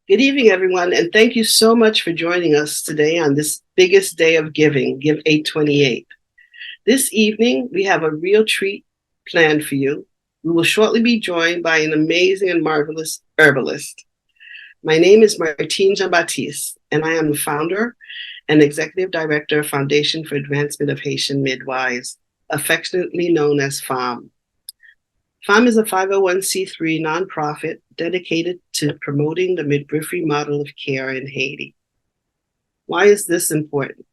Good evening, everyone, and thank you so much for joining us today on this biggest day of giving, Give 828. This evening, we have a real treat planned for you. We will shortly be joined by an amazing and marvelous herbalist. My name is Martine Jean-Baptiste, and I am the founder and executive director of Foundation for Advancement of Haitian Midwives, affectionately known as FAHM. FAHM is a 501c3 nonprofit dedicated to promoting the midwifery model of care in Haiti. Why is this important?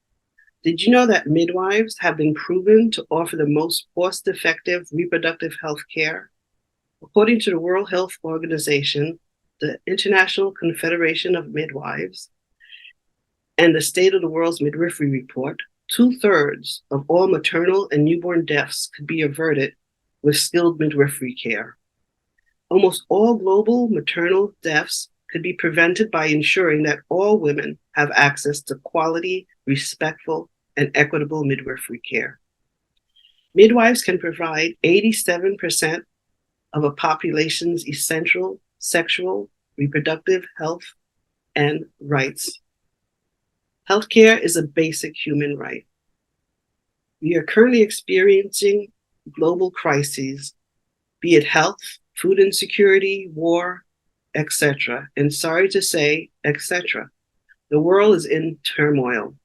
Did you know that midwives have been proven to offer the most cost-effective reproductive health care? According to the World Health Organization, the International Confederation of Midwives, and the State of the World's Midwifery Report, 2/3 of all maternal and newborn deaths could be averted with skilled midwifery care. Almost all global maternal deaths could be prevented by ensuring that all women have access to quality, respectful, and equitable midwifery care. Midwives can provide 87% of a population's essential sexual, reproductive health and rights. Healthcare is a basic human right. We are currently experiencing global crises, be it health, food insecurity, war, etc. And sorry to say, etc. The world is in turmoil.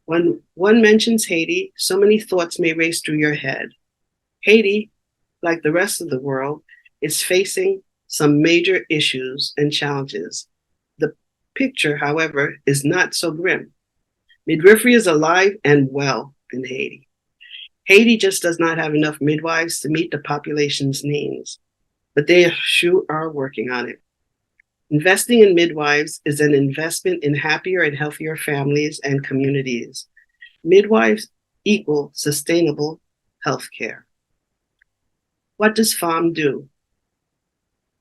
When one mentions Haiti, so many thoughts may race through your head. Haiti, like the rest of the world, is facing some major issues and challenges. The picture, however, is not so grim. Midwifery is alive and well in Haiti. Haiti just does not have enough midwives to meet the population's needs, but they sure are working on it. Investing in midwives is an investment in happier and healthier families and communities. Midwives equal sustainable health care. What does FAHM do?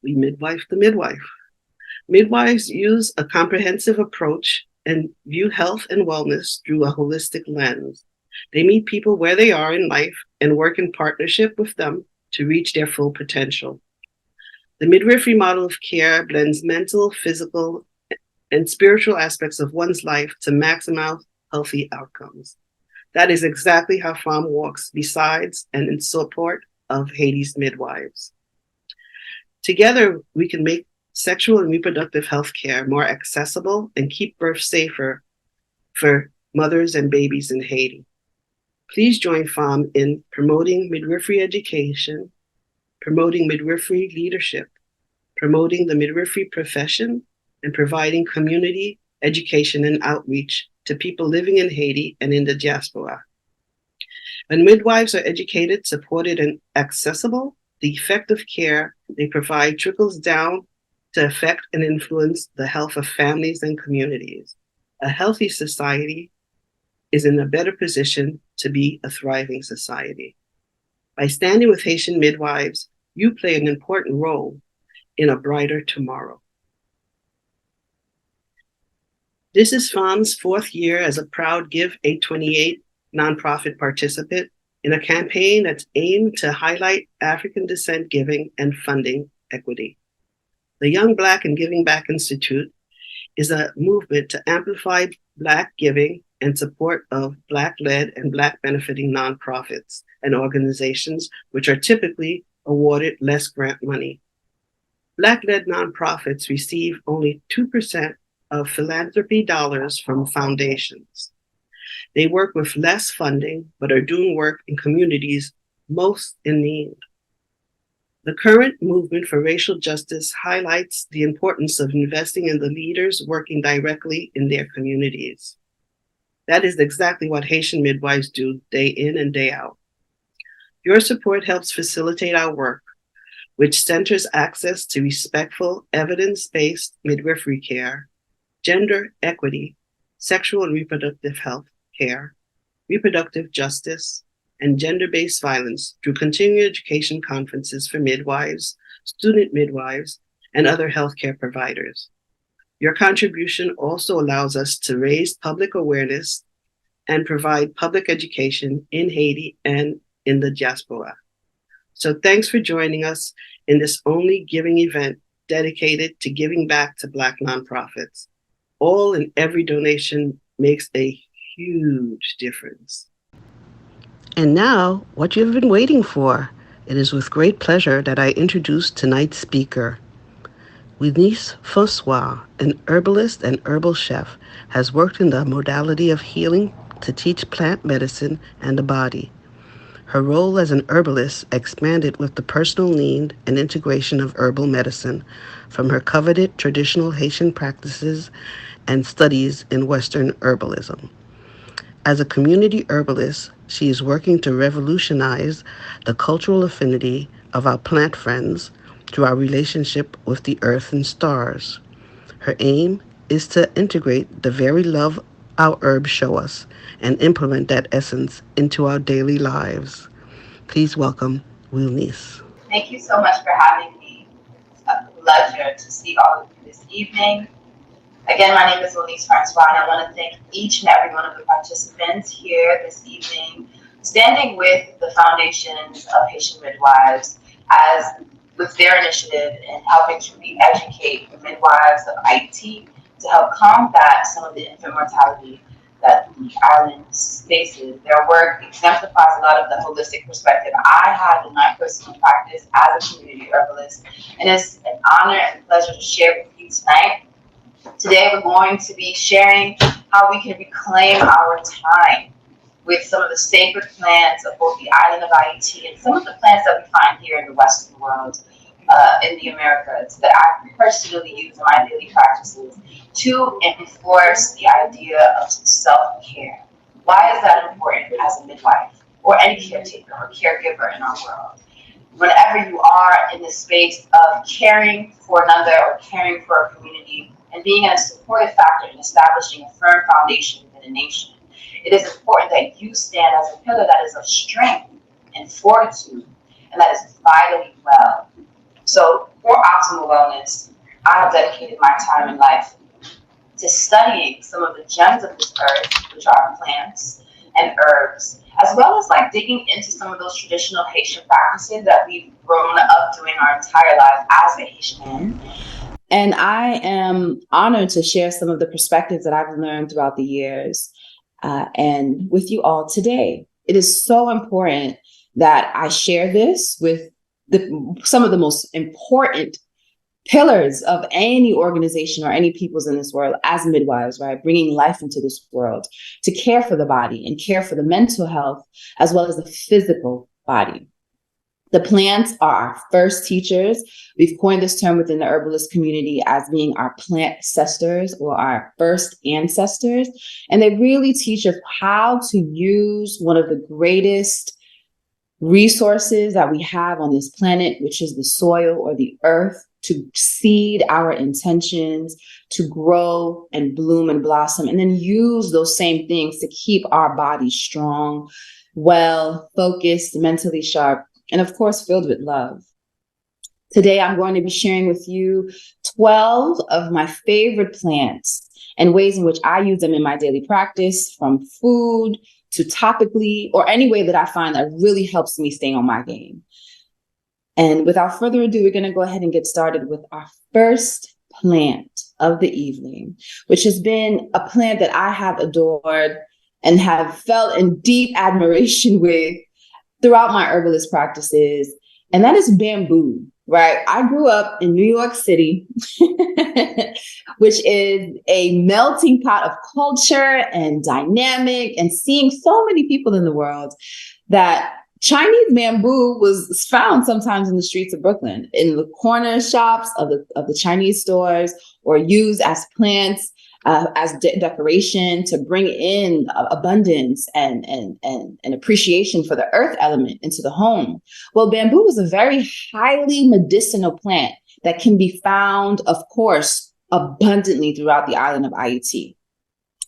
We midwife the midwife. Midwives use a comprehensive approach and view health and wellness through a holistic lens. They meet people where they are in life and work in partnership with them to reach their full potential. The midwifery model of care blends mental, physical, and spiritual aspects of one's life to maximize healthy outcomes. That is exactly how FAHM walks besides and in support of Haiti's midwives. Together, we can make sexual and reproductive health care more accessible and keep birth safer for mothers and babies in Haiti. Please join FAHM in promoting midwifery education, promoting midwifery leadership, promoting the midwifery profession, and providing community education and outreach to people living in Haiti and in the diaspora. When midwives are educated, supported, and accessible, the effective care they provide trickles down to affect and influence the health of families and communities. A healthy society is in a better position to be a thriving society. By standing with Haitian midwives, you play an important role in a brighter tomorrow. This is FAHM's fourth year as a proud Give 828 nonprofit participant in a campaign that's aimed to highlight African descent giving and funding equity. The Young Black and Giving Back Institute is a movement to amplify Black giving and support of Black-led and Black-benefiting nonprofits and organizations which are typically awarded less grant money. Black-led nonprofits receive only 2% of philanthropy dollars from foundations. They work with less funding, but are doing work in communities most in need. The current movement for racial justice highlights the importance of investing in the leaders working directly in their communities. That is exactly what Haitian midwives do day in and day out. Your support helps facilitate our work, which centers access to respectful, evidence-based midwifery care, gender equity, sexual and reproductive health care, reproductive justice, and gender-based violence through continuing education conferences for midwives, student midwives, and other healthcare providers. Your contribution also allows us to raise public awareness and provide public education in Haiti and in the diaspora. So thanks for joining us in this only giving event dedicated to giving back to Black nonprofits. All and every donation makes a huge difference. And now, what you've been waiting for. It is with great pleasure that I introduce tonight's speaker. Wilnise François, an herbalist and herbal chef, has worked in the modality of healing to teach plant medicine and the body. Her role as an herbalist expanded with the personal need and integration of herbal medicine from her coveted traditional Haitian practices and studies in Western herbalism. As a community herbalist, she is working to revolutionize the cultural affinity of our plant friends through our relationship with the earth and stars. Her aim is to integrate the very love our herbs show us and implement that essence into our daily lives. Please welcome Wilnise. Thank you so much for having me. It's a pleasure to see all of you this evening. Again, my name is Wilnise François, and I want to thank each and every one of the participants here this evening, standing with the foundations of Haitian Midwives as with their initiative in helping to re-educate the midwives of Ayiti to help combat some of the infant mortality that the island faces. Their work exemplifies a lot of the holistic perspective I have in my personal practice as a community herbalist, and it's an honor and pleasure to share with you tonight. Today we're going to be sharing how we can reclaim our time with some of the sacred plants of both the island of Haiti and some of the plants that we find here in the Western world, in the Americas, that I personally use in my daily practices to enforce the idea of self-care. Why is that important as a midwife or any caretaker or caregiver in our world? Whenever you are in the space of caring for another or caring for a community and being a supportive factor in establishing a firm foundation within a nation, it is important that you stand as a pillar that is of strength and fortitude and that is vitally well. So for optimal wellness, I have dedicated my time in life to studying some of the gems of this earth, which are plants and herbs, as well as like digging into some of those traditional Haitian practices that we've grown up doing our entire life as a Haitian. And I am honored to share some of the perspectives that I've learned throughout the years and with you all today. It is so important that I share this with some of the most important pillars of any organization or any peoples in this world as midwives, right? Bringing life into this world to care for the body and care for the mental health as well as the physical body. The plants are our first teachers. We've coined this term within the herbalist community as being our plant ancestors or our first ancestors. And they really teach us how to use one of the greatest resources that we have on this planet, which is the soil or the earth, to seed our intentions, to grow and bloom and blossom, and then use those same things to keep our bodies strong, well, focused, mentally sharp, and of course, filled with love. Today, I'm going to be sharing with you 12 of my favorite plants and ways in which I use them in my daily practice, from food to topically, or any way that I find that really helps me stay on my game. And without further ado, we're going to go ahead and get started with our first plant of the evening, which has been a plant that I have adored and have felt in deep admiration with throughout my herbalist practices. And that is bamboo, right? I grew up in New York City, which is a melting pot of culture and dynamic, and seeing so many people in the world that Chinese bamboo was found sometimes in the streets of Brooklyn, in the corner shops of the Chinese stores, or used as plants, as decoration to bring in abundance and appreciation for the earth element into the home. Well, bamboo is a very highly medicinal plant that can be found, of course, abundantly throughout the island of Ayiti.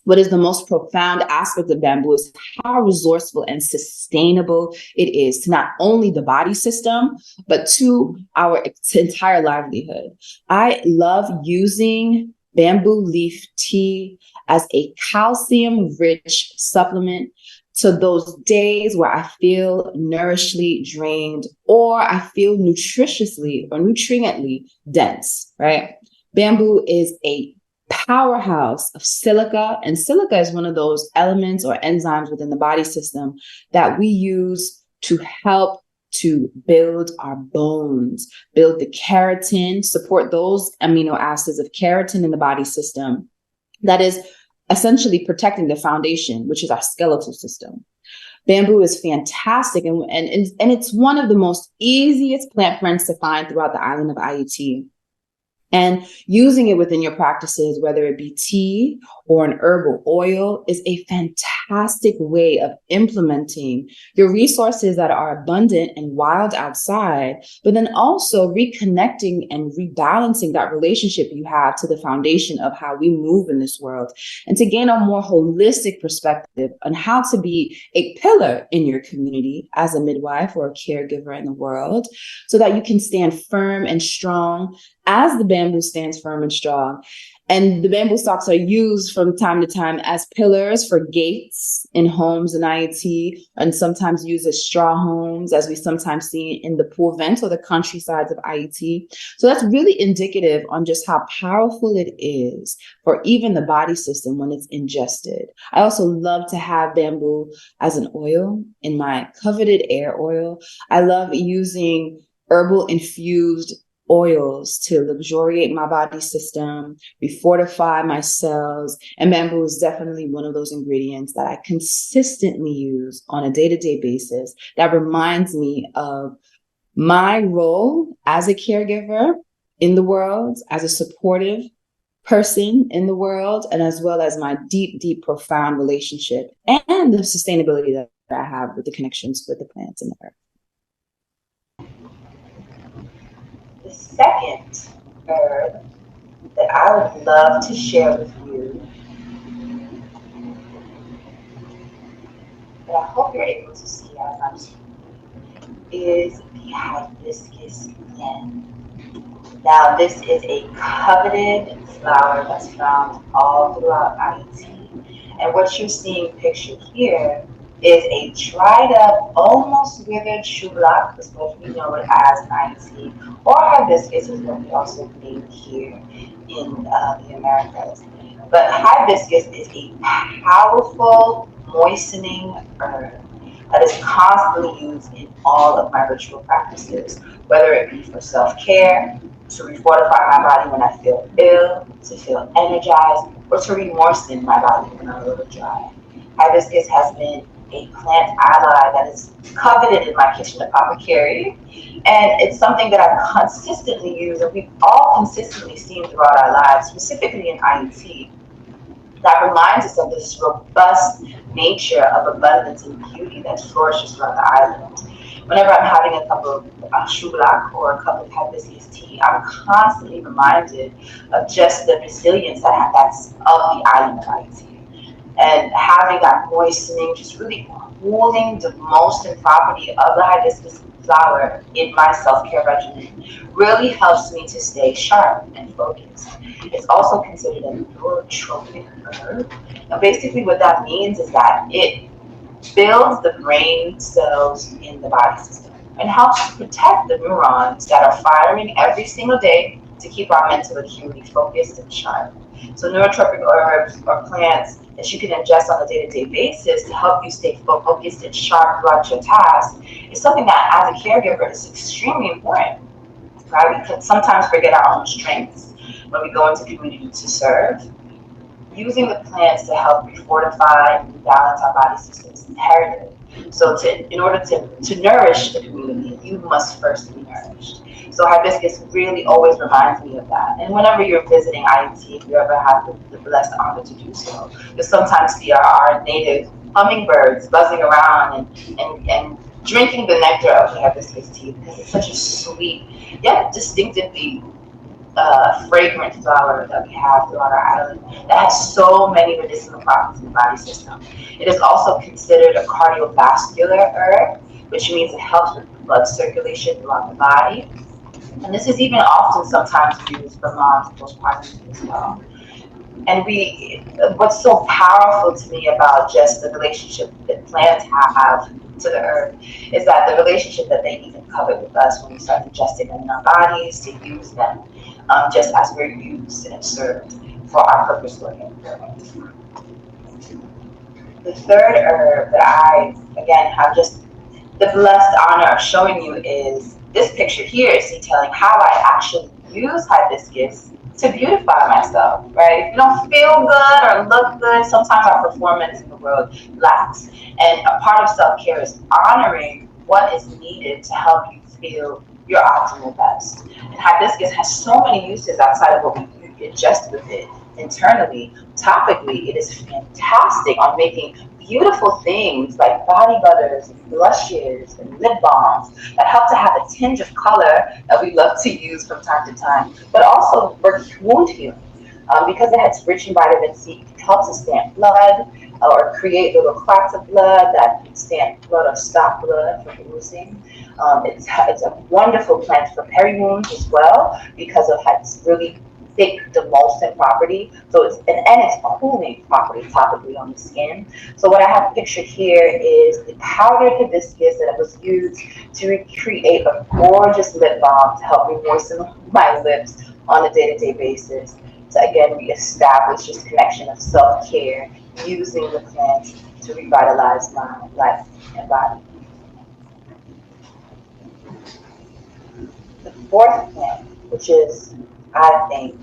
What is the most profound aspect of bamboo is how resourceful and sustainable it is to not only the body system, but to our entire livelihood. I love using bamboo leaf tea as a calcium-rich supplement to those days where I feel nourishingly drained or I feel nutritiously or nutriently dense, right? Bamboo is a powerhouse of silica, and silica is one of those elements or enzymes within the body system that we use to help to build our bones, build the keratin, support those amino acids of keratin in the body system that is essentially protecting the foundation, which is our skeletal system. Bamboo is fantastic, and it's one of the most easiest plant friends to find throughout the island of Ayiti. And using it within your practices, whether it be tea or an herbal oil, is a fantastic way of implementing your resources that are abundant and wild outside, but then also reconnecting and rebalancing that relationship you have to the foundation of how we move in this world, and to gain a more holistic perspective on how to be a pillar in your community as a midwife or a caregiver in the world, so that you can stand firm and strong as the bamboo stands firm and strong. And the bamboo stalks are used from time to time as pillars for gates in homes in Ayiti, and sometimes used as straw homes, as we sometimes see in the pool vents or the countrysides of Ayiti. So that's really indicative on just how powerful it is for even the body system when it's ingested. I also love to have bamboo as an oil in my coveted air oil. I love using herbal infused oils to luxuriate my body system, refortify my cells. And bamboo is definitely one of those ingredients that I consistently use on a day-to-day basis that reminds me of my role as a caregiver in the world, as a supportive person in the world, and as well as my deep, deep, profound relationship and the sustainability that I have with the connections with the plants and the earth. The second herb that I would love to share with you, that I hope you're able to see as I'm speaking, is the hibiscus plant. Now, this is a coveted flower that's found all throughout Haiti. And what you're seeing pictured here is a dried up, almost withered shublac, is what we know it as in Haiti, or hibiscus is what we also name here in the Americas. But hibiscus is a powerful moistening herb that is constantly used in all of my ritual practices, whether it be for self-care, to refortify my body when I feel ill, to feel energized, or to re-moisten my body when I'm a little dry. Hibiscus has been a plant ally that is coveted in my kitchen apothecary, and it's something that I've consistently used, and we've all consistently seen throughout our lives, specifically in Ayiti, that reminds us of this robust nature of abundance and beauty that flourishes throughout the island. Whenever I'm having a cup of shublac or a cup of hibiscus tea, I'm constantly reminded of just the resilience that's of the island of Haiti. And having that moistening, just really cooling the moistened property of the hibiscus flower in my self-care regimen really helps me to stay sharp and focused. It's also considered a neurotropic herb. And basically what that means is that it builds the brain cells in the body system and helps protect the neurons that are firing every single day to keep our mental acuity focused and sharp. So neurotropic herbs or plants that you can ingest on a day-to-day basis to help you stay focused and sharp throughout your tasks is something that as a caregiver is extremely important. Right? We can sometimes forget our own strengths when we go into community to serve. Using the plants to help refortify and balance our body system is imperative. So in order to nourish the community, you must first be nourished. So hibiscus really always reminds me of that. And whenever you're visiting Haiti, if you ever have the blessed honor to do so, you'll sometimes see our native hummingbirds buzzing around and drinking the nectar of the hibiscus tea, because it's such a sweet, yet distinctively fragrant flower that we have throughout our island that has so many medicinal properties in the body system. It is also considered a cardiovascular herb, which means it helps with blood circulation throughout the body. And this is even often sometimes used for moms postpartum as well. And what's so powerful to me about just the relationship that plants have to the earth is that the relationship that they even covered with us when we start ingesting them in our bodies to use them just as we're used and served for our purpose working. The third herb that I, again, have just the blessed honor of showing you is this picture here is detailing how I actually use hibiscus to beautify myself, right? If you don't feel good or look good, sometimes our performance in the world lacks. And a part of self-care is honoring what is needed to help you feel your optimal best. And hibiscus has so many uses outside of what we ingest with it internally. Topically, it is fantastic on making beautiful things like body butters and blushes and lip balms that help to have a tinge of color that we love to use from time to time, but also for wound healing. Because it has rich in vitamin C, it helps to stamp blood or create little clots of blood that stamp blood or stop blood from oozing. It's a wonderful plant for peri wounds as well because of its really thick demulcent property. So it's cooling property topically on the skin. So what I have pictured here is the powdered hibiscus that was used to recreate a gorgeous lip balm to help me moisten my lips on a day-to-day basis. To again reestablish this connection of self-care using the plants to revitalize my life and body. The fourth plant, which is, I think,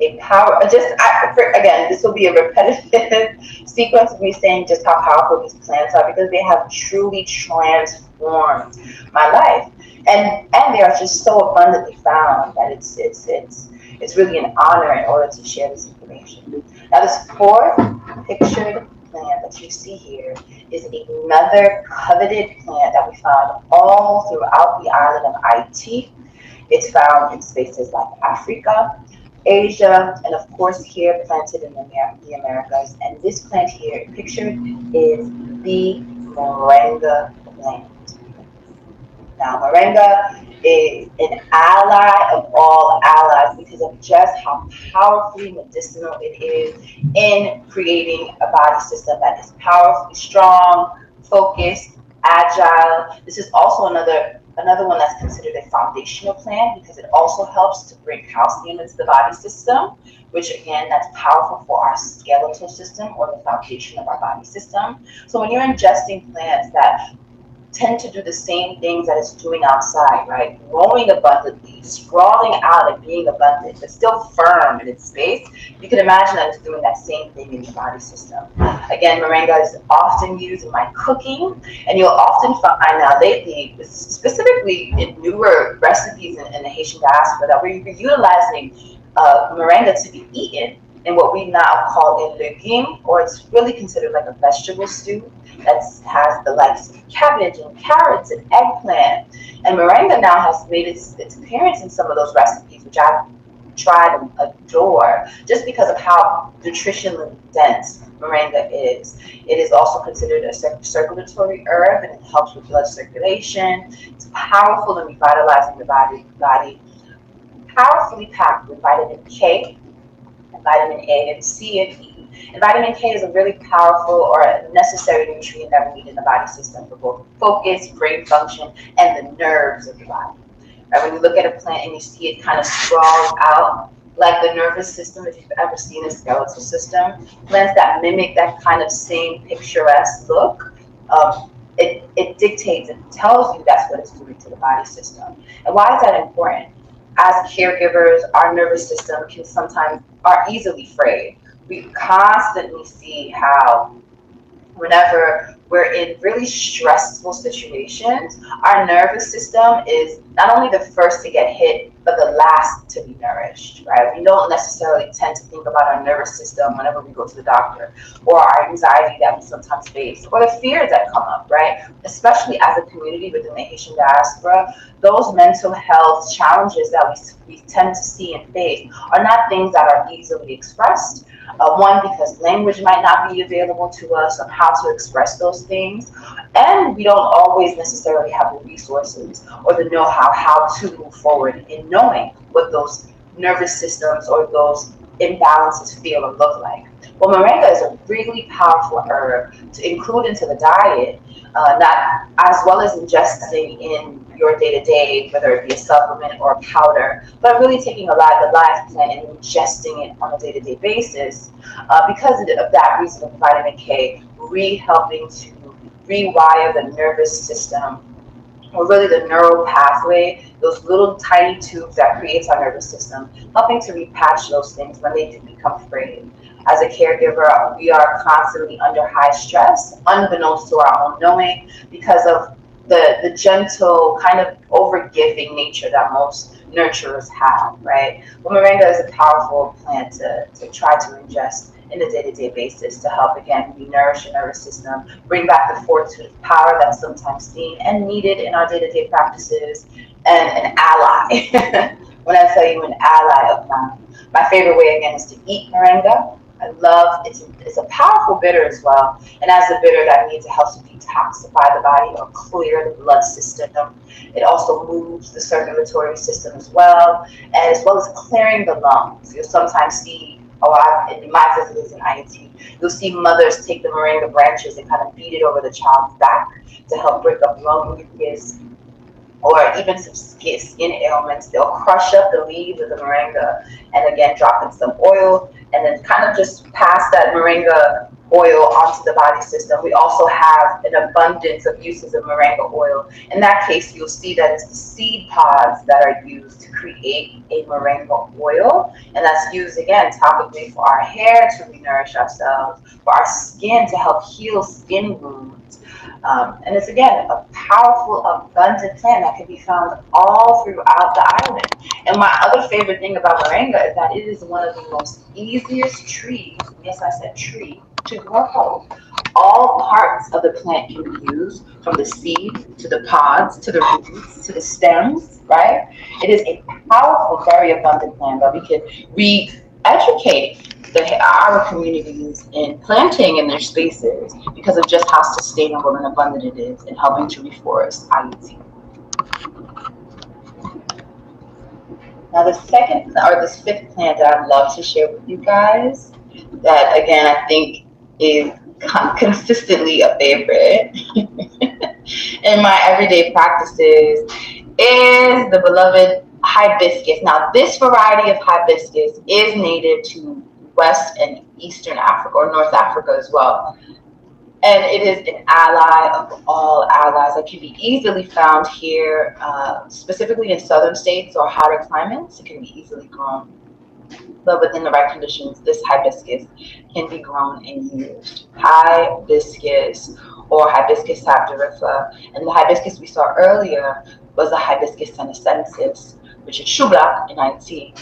again, this will be a repetitive sequence of me saying just how powerful these plants are because they have truly transformed my life. And they are just so abundantly found that it's really an honor in order to share this information. Now, this fourth pictured plant that you see here is another coveted plant that we found all throughout the island of Haiti. It's found in spaces like Africa, Asia, and of course here planted in the Americas. And this plant here pictured is the moringa plant. Now, moringa is an ally of all allies because of just how powerfully medicinal it is in creating a body system that is powerfully strong, focused, agile. This is also another one that's considered a foundational plant because it also helps to bring calcium into the body system, which again, that's powerful for our skeletal system or the foundation of our body system. So when you're ingesting plants that tend to do the same things that it's doing outside, right? Growing abundantly, sprawling out and being abundant, but still firm in its space. You can imagine that it's doing that same thing in your body system. Again, moringa is often used in my cooking, and you'll often find now lately, specifically in newer recipes in the Haitian diaspora, that we're utilizing moringa to be eaten in what we now call a legume, or it's really considered like a vegetable stew that has the likes of cabbage and carrots and eggplant. And moringa now has made its appearance in some of those recipes, which I've tried and adore, just because of how nutritionally dense moringa is. It is also considered a circulatory herb, and it helps with blood circulation. It's powerful in revitalizing the body, powerfully packed with vitamin K, vitamin A and C and E. And vitamin K is a really powerful or a necessary nutrient that we need in the body system for both focus, brain function, and the nerves of the body. Right? When you look at a plant and you see it kind of sprawled out like the nervous system, if you've ever seen a skeletal system, plants that mimic that kind of same picturesque look, it dictates and tells you that's what it's doing to the body system. And why is that important? As caregivers, our nervous system are easily frayed. We constantly see how whenever we're in really stressful situations, our nervous system is not only the first to get hit, but the last to be nourished, right? We don't necessarily tend to think about our nervous system whenever we go to the doctor, or our anxiety that we sometimes face, or the fears that come up, right? Especially as a community within the Haitian diaspora, those mental health challenges that we tend to see and face are not things that are easily expressed. One, because language might not be available to us on how to express those things, and we don't always necessarily have the resources or the know-how how to move forward in knowing what those nervous systems or those imbalances feel or look like. Well, moringa is a really powerful herb to include into the diet, not as well as ingesting in your day-to-day, whether it be a supplement or a powder, but really taking the live plant and ingesting it on a day-to-day basis because of that reason of vitamin K, helping to rewire the nervous system, or really the neural pathway, those little tiny tubes that creates our nervous system, helping to repatch those things when they do become frayed. As a caregiver, we are constantly under high stress, unbeknownst to our own knowing, because of the gentle kind of overgiving nature that most nurturers have, right? Well, moringa is a powerful plant to try to ingest in a day-to-day basis to help, again, re-nourish the nervous system, bring back the fortitude of power that's sometimes seen and needed in our day-to-day practices, and an ally. When I tell you an ally of mine, my favorite way, again, is to eat moringa. I love it's a powerful bitter as well, and as a bitter that means it helps to detoxify the body or clear the blood system. It also moves the circulatory system as well as clearing the lungs. You'll sometimes see, in my facilities in Ayiti, you'll see mothers take the moringa branches and kind of beat it over the child's back to help break up lung mucus, or even some skin ailments. They'll crush up the leaves of the moringa and again drop in some oil and then kind of just pass that moringa oil onto the body system. We also have an abundance of uses of moringa oil. In that case, you'll see that it's the seed pods that are used to create a moringa oil, and that's used again topically for our hair to re-nourish ourselves, for our skin to help heal skin wounds. And it's again a powerful, abundant plant that can be found all throughout the island. And my other favorite thing about moringa is that it is one of the most easiest trees, yes, I said tree, to grow. All parts of the plant can be used, from the seed to the pods to the roots to the stems, right? It is a powerful, very abundant plant that we can re-educate our communities in planting in their spaces because of just how sustainable and abundant it is in helping to reforest Ayiti. Now this fifth plant that I'd love to share with you guys, that again I think is consistently a favorite in my everyday practices, is the beloved hibiscus. Now this variety of hibiscus is native to West and Eastern Africa, or North Africa as well. And it is an ally of all allies that can be easily found here, specifically in southern states or hotter climates. It can be easily grown. But within the right conditions, this hibiscus can be grown and used. Hibiscus, or Hibiscus sabdariffa. And the hibiscus we saw earlier was the Hibiscus senescensis, which is shubak in Haiti.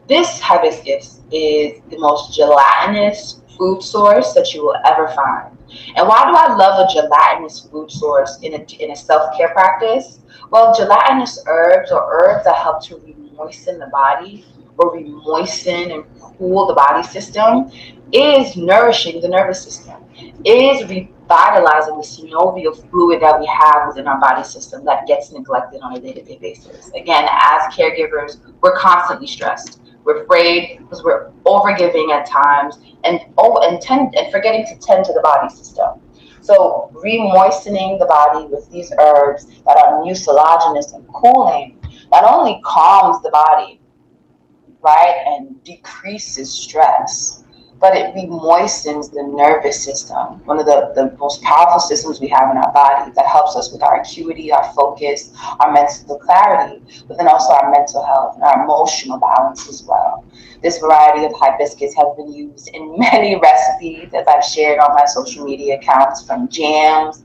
This hibiscus is the most gelatinous food source that you will ever find. And why do I love a gelatinous food source in a self-care practice? Well, gelatinous herbs, or herbs that help to re-moisten the body, or re-moisten and cool the body system, is nourishing the nervous system, is revitalizing the synovial fluid that we have within our body system that gets neglected on a day-to-day basis. Again, as caregivers, we're constantly stressed. We're afraid because we're overgiving at times and forgetting to tend to the body system. So re-moistening the body with these herbs that are mucilaginous and cooling not only calms the body, right, and decreases stress, but it re-moistens the nervous system, one of the most powerful systems we have in our body that helps us with our acuity, our focus, our mental clarity, but then also our mental health and our emotional balance as well. This variety of hibiscus has been used in many recipes, as I've shared on my social media accounts, from jams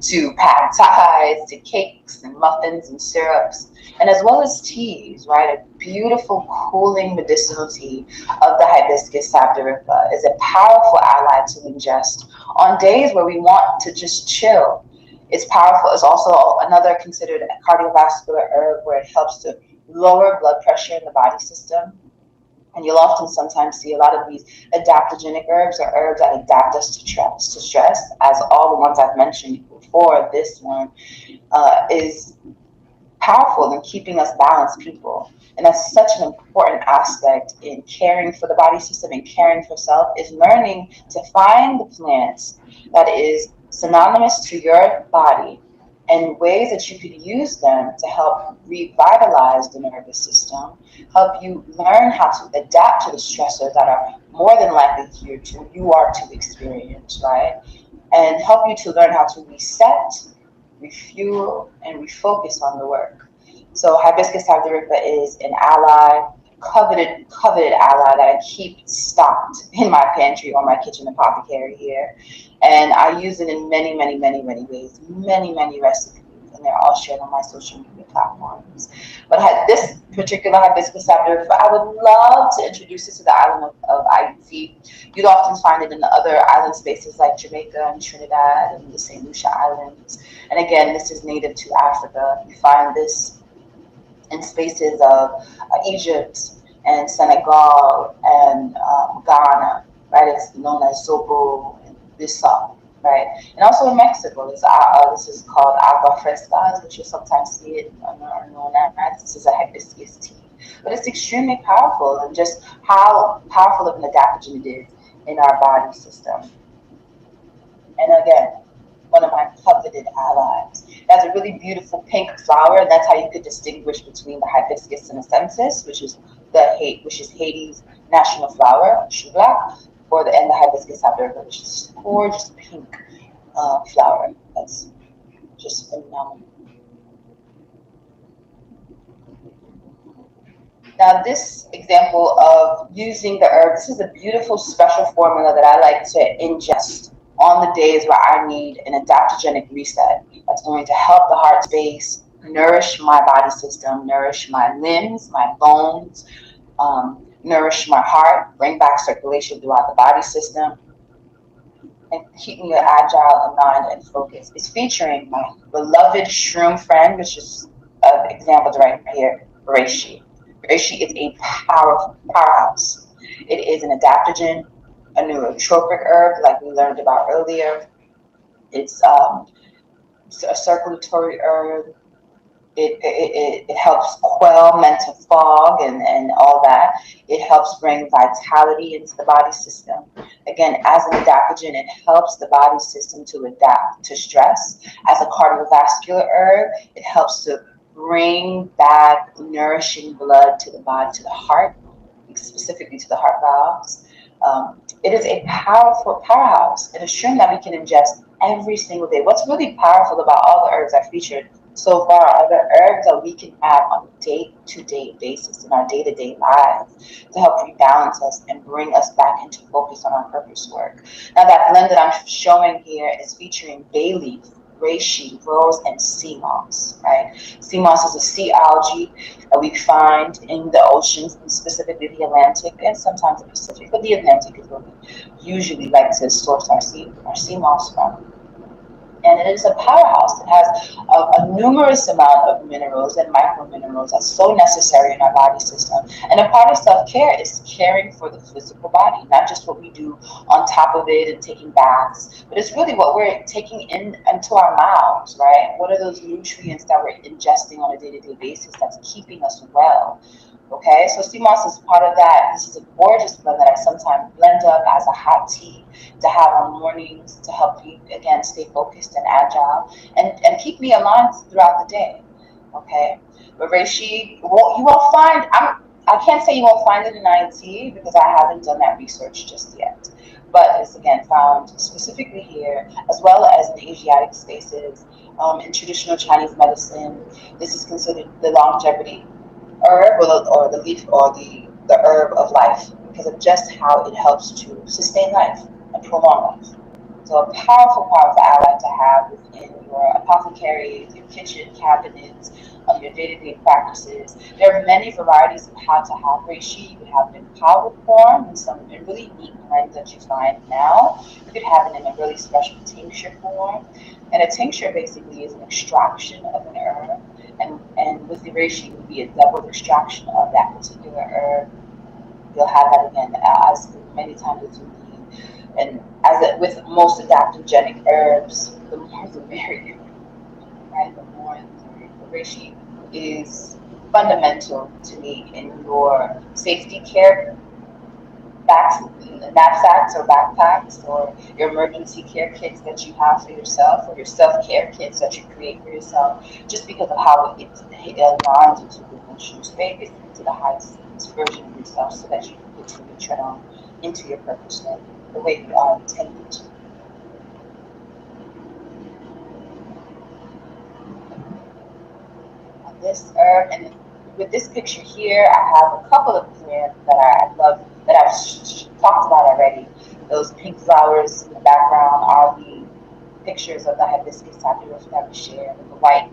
to pad thais to cakes and muffins and syrups, and as well as teas, right? A beautiful cooling medicinal tea of the Hibiscus sabdariffa is a powerful ally to ingest on days where we want to just chill. It's powerful. It's also another considered a cardiovascular herb where it helps to lower blood pressure in the body system. And you'll often sometimes see a lot of these adaptogenic herbs, or herbs that adapt us to stress, as all the ones I've mentioned before. This one is powerful in keeping us balanced people. And that's such an important aspect in caring for the body system and caring for self, is learning to find the plants that is synonymous to your body and ways that you could use them to help revitalize the nervous system, help you learn how to adapt to the stressors that are more than likely you are to experience, right? And help you to learn how to reset, refuel, and refocus on the work. So hibiscus sabdurica is an ally, coveted ally that I keep stocked in my pantry or my kitchen apothecary here. And I use it in many, many, many, many ways, many, many recipes. And they're all shared on my social media platforms. But this particular hibiscus sabdurica, I would love to introduce it to the island of Ayiti. You'd often find it in the other island spaces like Jamaica and Trinidad and the St. Lucia Islands. And again, this is native to Africa. You find this in spaces of Egypt and Senegal and Ghana, right? It's known as Zobo and Bissau, right? And also in Mexico, this is called agua fresca, which you sometimes see it known as. This is a hibiscus tea. But it's extremely powerful, and just how powerful of an adaptogen it is in our body system. And again, one of my coveted allies. It has a really beautiful pink flower, and that's how you could distinguish between the hibiscus sinensis, which is Haiti's national flower, chou black, and the hibiscus sabdurica, which is this gorgeous pink flower. That's just phenomenal. Now, this example of using the herb, this is a beautiful special formula that I like to ingest on the days where I need an adaptogenic reset that's going to help the heart space, nourish my body system, nourish my limbs, my bones, nourish my heart, bring back circulation throughout the body system, and keep me agile, aligned, and focused. It's featuring my beloved shroom friend, which is an example right here, reishi. Reishi is a powerhouse. It is an adaptogen, a neurotropic herb, like we learned about earlier. It's a circulatory herb. It helps quell mental fog and all that. It helps bring vitality into the body system. Again, as an adaptogen, it helps the body system to adapt to stress. As a cardiovascular herb, it helps to bring back nourishing blood to the body, to the heart, specifically to the heart valves. It is a powerful powerhouse, and a shroom that we can ingest every single day. What's really powerful about all the herbs I featured so far are the herbs that we can have on a day-to-day basis in our day-to-day lives to help rebalance us and bring us back into focus on our purpose work. Now, that blend that I'm showing here is featuring bay leaf, reishi, rose, and sea moss, right? Sea moss is a sea algae that we find in the oceans, specifically the Atlantic and sometimes the Pacific, but the Atlantic is where we usually like to source our sea moss from. And it is a powerhouse. It has a numerous amount of minerals and microminerals that's so necessary in our body system. And a part of self-care is caring for the physical body, not just what we do on top of it and taking baths, but it's really what we're taking into our mouths, right? What are those nutrients that we're ingesting on a day-to-day basis that's keeping us well? Okay, so sea moss is part of that. This is a gorgeous blend that I sometimes blend up as a hot tea to have on mornings to help me, again, stay focused and agile and keep me aligned throughout the day. Okay, but reishi, you won't find, I can't say you won't find it in Ayiti because I haven't done that research just yet. But it's, again, found specifically here, as well as in Asiatic spaces, in traditional Chinese medicine. This is considered the longevity herb or the leaf or the herb of life because of just how it helps to sustain life and prolong life. So a powerful ally to have within your apothecaries, your kitchen cabinets, your day-to-day practices. There are many varieties of how to have reishi. You could have it in powdered form and some really neat blends that you find now. You could have it in a really special tincture form. And a tincture basically is an extraction of an herb. And with the reishi, it would be a double extraction of that particular herb. You'll have that again as many times as you need. And with most adaptogenic herbs, the more the merrier, right? The more the reishi is fundamental to me in your safety care knapsacks or backpacks, or your emergency care kits that you have for yourself, or your self-care kits that you create for yourself, just because of how it aligns into the emotional space, into the highest version of yourself, so that you can continue to tread on into your purpose the way you are intended to. This herb, and with this picture here, I have a couple of plants that I love that I've talked about already. Those pink flowers in the background are the pictures of the hibiscus tapioca that we shared, and the white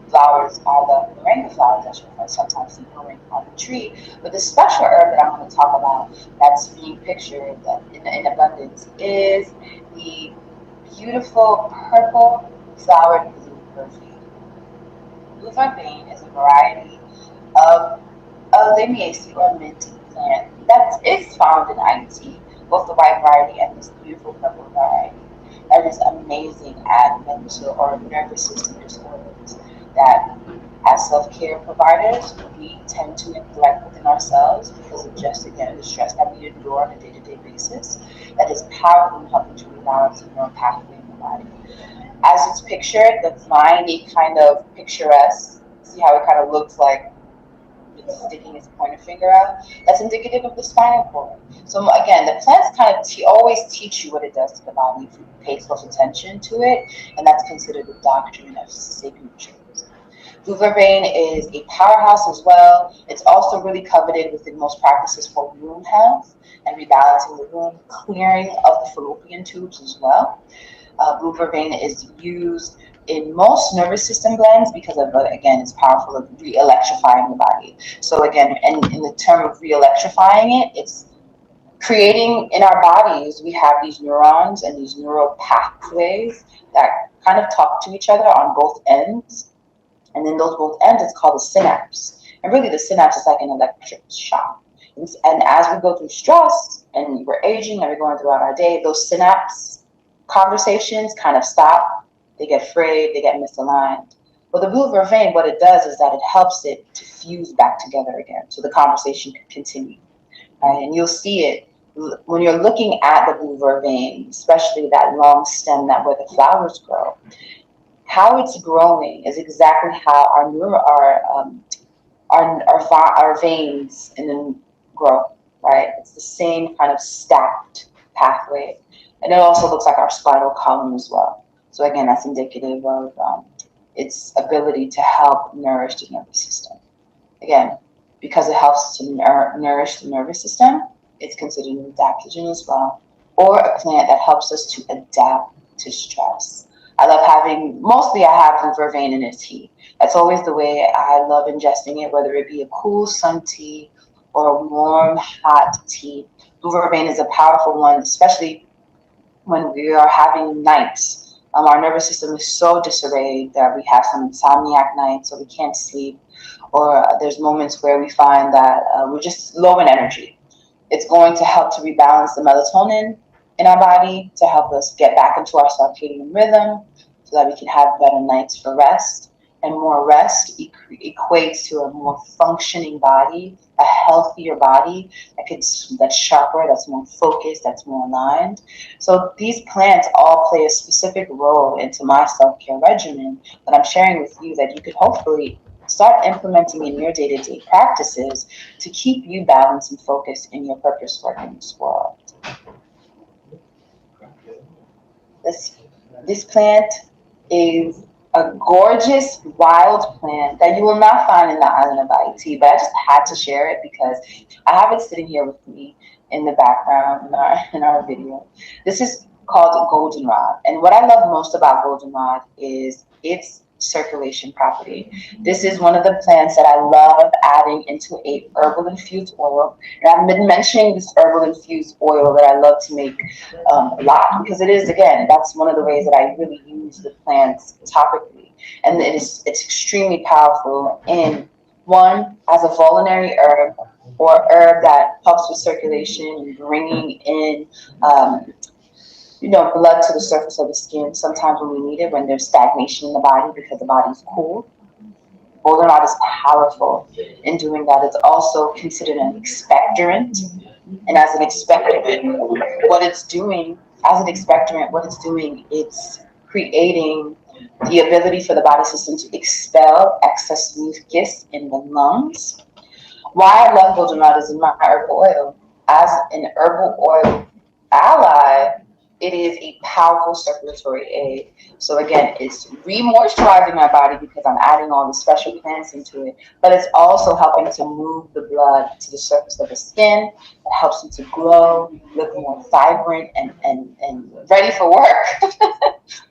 flowers are the moringa flowers that you sometimes see growing on the tree. But the special herb that I'm going to talk about that's being pictured in abundance is the beautiful purple flowered blue perfume. Blue vervain is a variety of a limiaceae or minty plant that is found in Ayiti, both the white variety and this beautiful purple variety. That is amazing at mental or nervous system disorders that, as self-care providers, we tend to neglect within ourselves because of just, again, the stress that we endure on a day-to-day basis. That is powerful in helping to rebalance the neural pathway in the body. As it's pictured, the vine, kind of picturesque. See how it kind of looks like it's sticking its pointer finger out? That's indicative of the spinal cord. So again, the plants kind of always teach you what it does to the body if you pay close attention to it, and that's considered the doctrine of sacred rituals. Blue vervain is a powerhouse as well. It's also really coveted within most practices for womb health and rebalancing the womb, clearing of the fallopian tubes as well. Blue vervain is used in most nervous system blends because of, again, it's powerful of re-electrifying the body. So again, in the term of re-electrifying it, it's creating in our bodies, we have these neurons and these neural pathways that kind of talk to each other on both ends. And in those both ends, it's called a synapse. And really the synapse is like an electric shock. And as we go through stress and we're aging and we're going throughout our day, those synapse conversations kind of stop, they get frayed, they get misaligned. But the blue vervain, what it does is that it helps it to fuse back together again, so the conversation can continue. Right? And you'll see it when you're looking at the blue vervain, especially that long stem that where the flowers grow. How it's growing is exactly how our veins and then grow. Right? It's the same kind of stacked pathway. And it also looks like our spinal column as well. So again, that's indicative of its ability to help nourish the nervous system. Again, because it helps to nourish the nervous system, it's considered an adaptogen as well, or a plant that helps us to adapt to stress. Mostly I have blue vervain in a tea. That's always the way I love ingesting it, whether it be a cool sun tea or a warm, hot tea. Blue vervain is a powerful one, especially when we are having nights. Our nervous system is so disarrayed that we have some insomniac nights, so we can't sleep, or there's moments where we find that we're just low in energy. It's going to help to rebalance the melatonin in our body to help us get back into our circadian rhythm so that we can have better nights for rest. And more rest equates to a more functioning body, a healthier body that's sharper, that's more focused, that's more aligned. So these plants all play a specific role into my self-care regimen that I'm sharing with you that you could hopefully start implementing in your day-to-day practices to keep you balanced and focused in your purpose work in this world. This plant is a gorgeous wild plant that you will not find in the island of Haiti, but I just had to share it because I have it sitting here with me in the background in our video. This is called goldenrod, and what I love most about goldenrod is its circulation property. This is one of the plants that I love adding into a herbal infused oil. And I've been mentioning this herbal infused oil that I love to make a lot because it is, again, that's one of the ways that I really use the plants topically. And it's extremely powerful in one as a vulnerary herb or herb that helps with circulation and bringing in blood to the surface of the skin sometimes when we need it, when there's stagnation in the body because the body's cool. goldenrod is powerful in doing that. It's also considered an expectorant. And as an expectorant, what it's doing, it's creating the ability for the body system to expel excess mucus in the lungs. Why I love goldenrod is in my herbal oil. As an herbal oil ally, it is a powerful circulatory aid. So again, it's re-moisturizing my body because I'm adding all the special plants into it, but it's also helping to move the blood to the surface of the skin. It helps you to glow, look more vibrant and ready for work.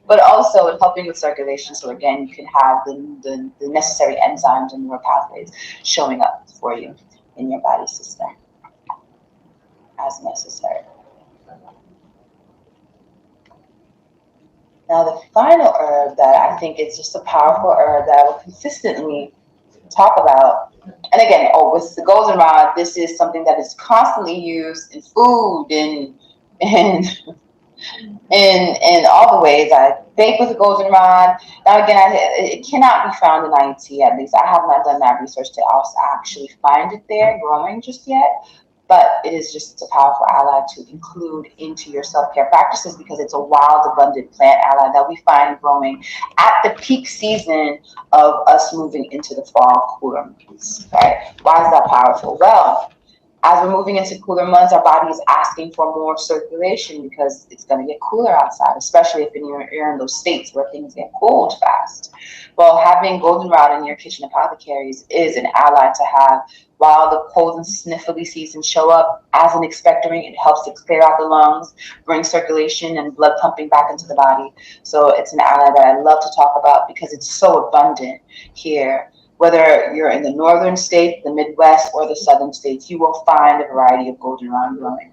But also it's helping with circulation. So again, you can have the necessary enzymes and neural pathways showing up for you in your body system as necessary. Now, the final herb that I think is just a powerful herb that I will consistently talk about, and again, with the goldenrod, this is something that is constantly used in food and in all the ways. I bake with the goldenrod. Now, again, it cannot be found in Ayiti, at least. I have not done that research to also actually find it there growing just yet. But it is just a powerful ally to include into your self-care practices because it's a wild, abundant plant ally that we find growing at the peak season of us moving into the fall cooler months, right? Why is that powerful? Well, as we're moving into cooler months, our body is asking for more circulation because it's going to get cooler outside, especially if you're in those states where things get cold fast. Well, having goldenrod in your kitchen apothecaries is an ally to have while the cold and sniffly seasons show up. As an expectorant, it helps to clear out the lungs, bring circulation and blood pumping back into the body. So it's an ally that I love to talk about because it's so abundant here. Whether you're in the northern state, the Midwest, or the southern states, you will find a variety of goldenrod growing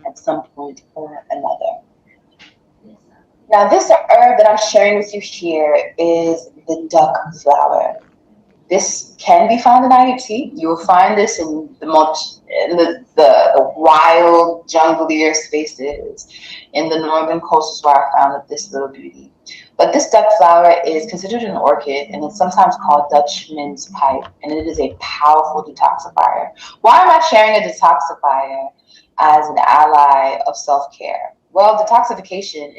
at some point or another. Now, this herb that I'm sharing with you here is the duck flower. This can be found in Haiti. You will find this in the wild, junglier spaces. In the northern coast is where I found this little beauty. But this duck flower is considered an orchid, and it's sometimes called Dutchman's pipe, and it is a powerful detoxifier. Why am I sharing a detoxifier as an ally of self-care? Well, detoxification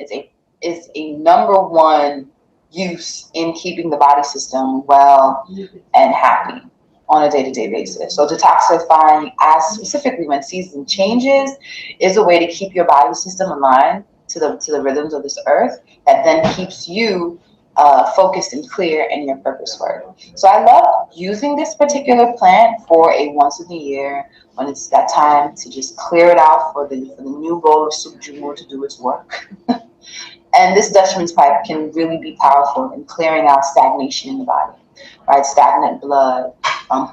is a number one use in keeping the body system well and happy on a day-to-day basis. So detoxifying, as specifically when season changes, is a way to keep your body system aligned to the rhythms of this earth that then keeps you focused and clear in your purpose work. So I love using this particular plant for a once in a year when it's that time to just clear it out for the new bowl of soup jumeau to do its work. And this Dutchman's pipe can really be powerful in clearing out stagnation in the body, right? Stagnant blood,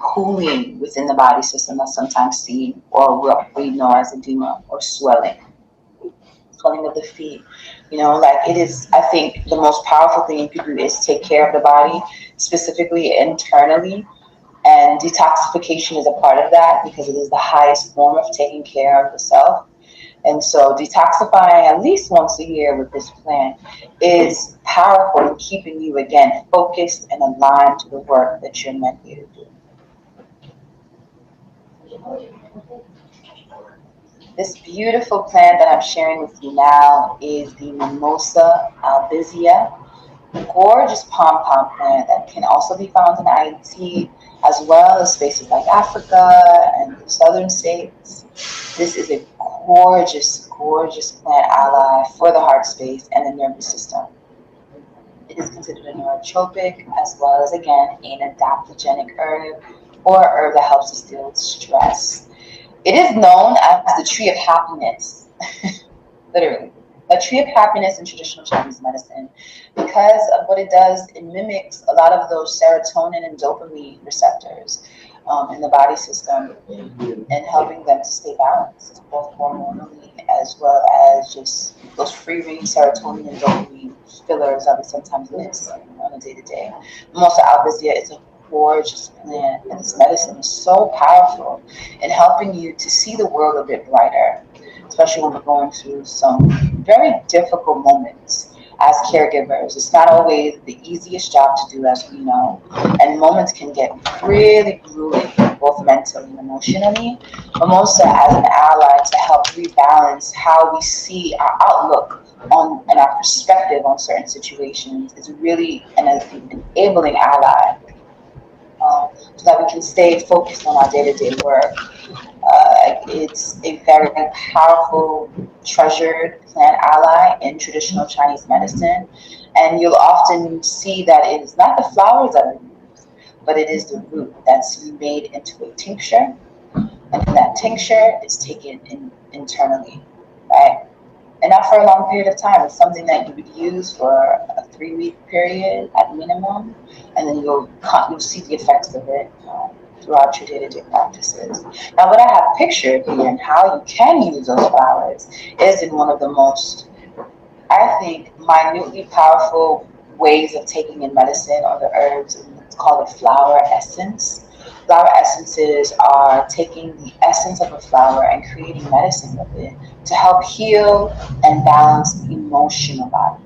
cooling within the body system that's sometimes seen, or what we know as edema or swelling of the feet. It is, I think, the most powerful thing you can do is take care of the body, specifically internally. And detoxification is a part of that because it is the highest form of taking care of the self. And so detoxifying at least once a year with this plant is powerful in keeping you, again, focused and aligned to the work that you're meant here to do. This beautiful plant that I'm sharing with you now is the Mimosa albizia, gorgeous pom-pom plant that can also be found in Haiti, as well as spaces like Africa and the southern states. This is a gorgeous, gorgeous plant ally for the heart space and the nervous system. It is considered a neurotropic as well as, again, an adaptogenic herb or herb that helps us deal with stress. It is known as the tree of happiness, literally. A tree of happiness in traditional Chinese medicine because of what it does. It mimics a lot of those serotonin and dopamine receptors in the body system and helping them to stay balanced, both hormonally as well as just those free-range serotonin and dopamine fillers that we sometimes miss on a day-to-day. Mimosa albizia is a gorgeous plant, and this medicine is so powerful in helping you to see the world a bit brighter, especially when we're going through some very difficult moments as caregivers. It's not always the easiest job to do, as we know, and moments can get really grueling, both mentally and emotionally. Mimosa as an ally to help rebalance how we see our outlook on and our perspective on certain situations is really an enabling ally, so that we can stay focused on our day-to-day work. It's a very powerful, treasured plant ally in traditional Chinese medicine. And you'll often see that it is not the flowers that are used, but it is the root that's made into a tincture. And that tincture is taken internally, right? And not for a long period of time. It's something that you would use for a 3-week period at minimum, and then you'll see the effects of it throughout your day-to-day practices. Now, what I have pictured here and how you can use those flowers is in one of the most, I think, minutely powerful ways of taking in medicine or the herbs. It's called a flower essence. Flower essences are taking the essence of a flower and creating medicine with it to help heal and balance the emotional body.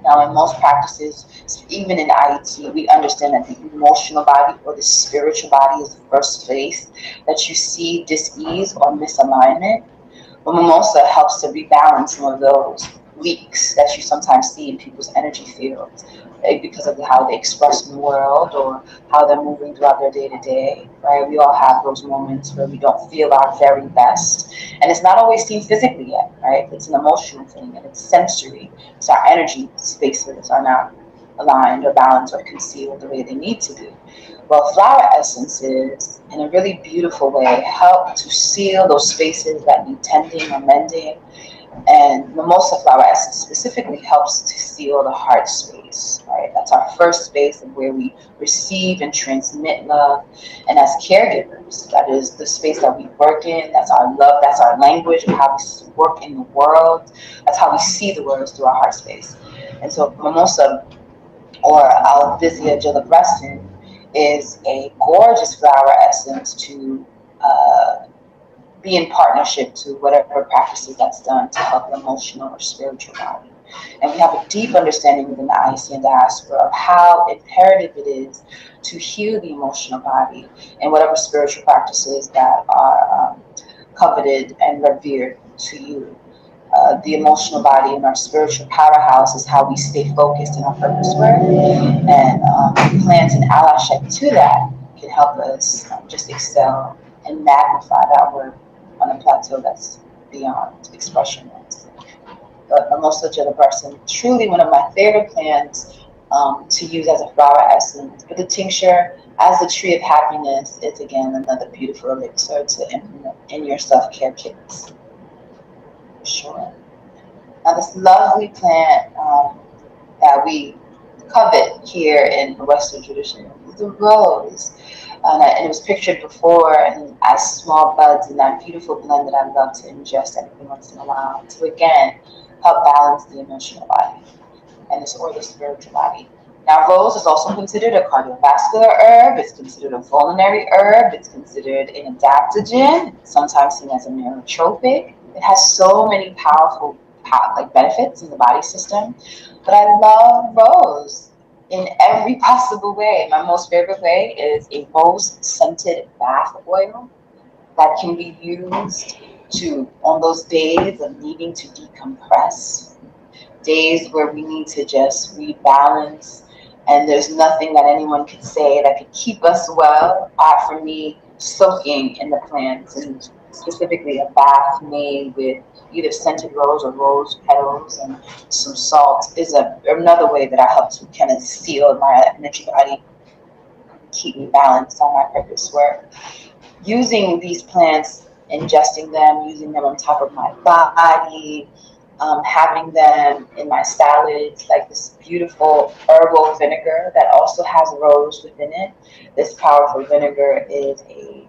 Now, in most practices, even in Ayiti, we understand that the emotional body or the spiritual body is the first place that you see dis-ease or misalignment. But mimosa helps to rebalance some of those leaks that you sometimes see in people's energy fields because of how they express in the world or how they're moving throughout their day-to-day, right? We all have those moments where we don't feel our very best. And it's not always seen physically yet, right? It's an emotional thing and it's sensory. So our energy spaces are not aligned or balanced or concealed the way they need to be. Well, flower essences, in a really beautiful way, help to seal those spaces that need tending or mending. And mimosa flower essence specifically helps to seal the heart space, right? That's our first space of where we receive and transmit love. And as caregivers, that is the space that we work in. That's our love. That's our language of how we work in the world. That's how we see the world through our heart space. And so mimosa, or Alvisia gelabrescent, is a gorgeous flower essence to be in partnership to whatever practices that's done to help the emotional or spiritual body. And we have a deep understanding within the Ayisyen diaspora of how imperative it is to heal the emotional body and whatever spiritual practices that are coveted and revered to you. The emotional body and our spiritual powerhouse is how we stay focused in our purpose work. And plants and allyship to that can help us just excel and magnify that work on a plateau that's beyond expression. But mimosa gelabrescent, truly one of my favorite plants to use as a flower essence. But the tincture, as the tree of happiness, is again another beautiful elixir to implement in your self-care kits. For sure. Now, this lovely plant that we covet here in the Western tradition is the rose. And it was pictured before and as small buds in that beautiful blend that I love to ingest every once in a while to again help balance the emotional body and or the spiritual body. Now, rose is also considered a cardiovascular herb. It's considered a vulnerary herb. It's considered an adaptogen, sometimes seen as a neurotropic. It has so many powerful benefits in the body system. But I love rose in every possible way. My most favorite way is a rose-scented bath oil that can be used on those days of needing to decompress, days where we need to just rebalance, and there's nothing that anyone could say that could keep us well, apart from me soaking in the plants, and specifically a bath made with either scented rose or rose petals and some salt is another way that I help to kind of seal my energy body, keep me balanced on my purpose work. Using these plants, ingesting them, using them on top of my body, having them in my salads, like this beautiful herbal vinegar that also has rose within it. This powerful vinegar is a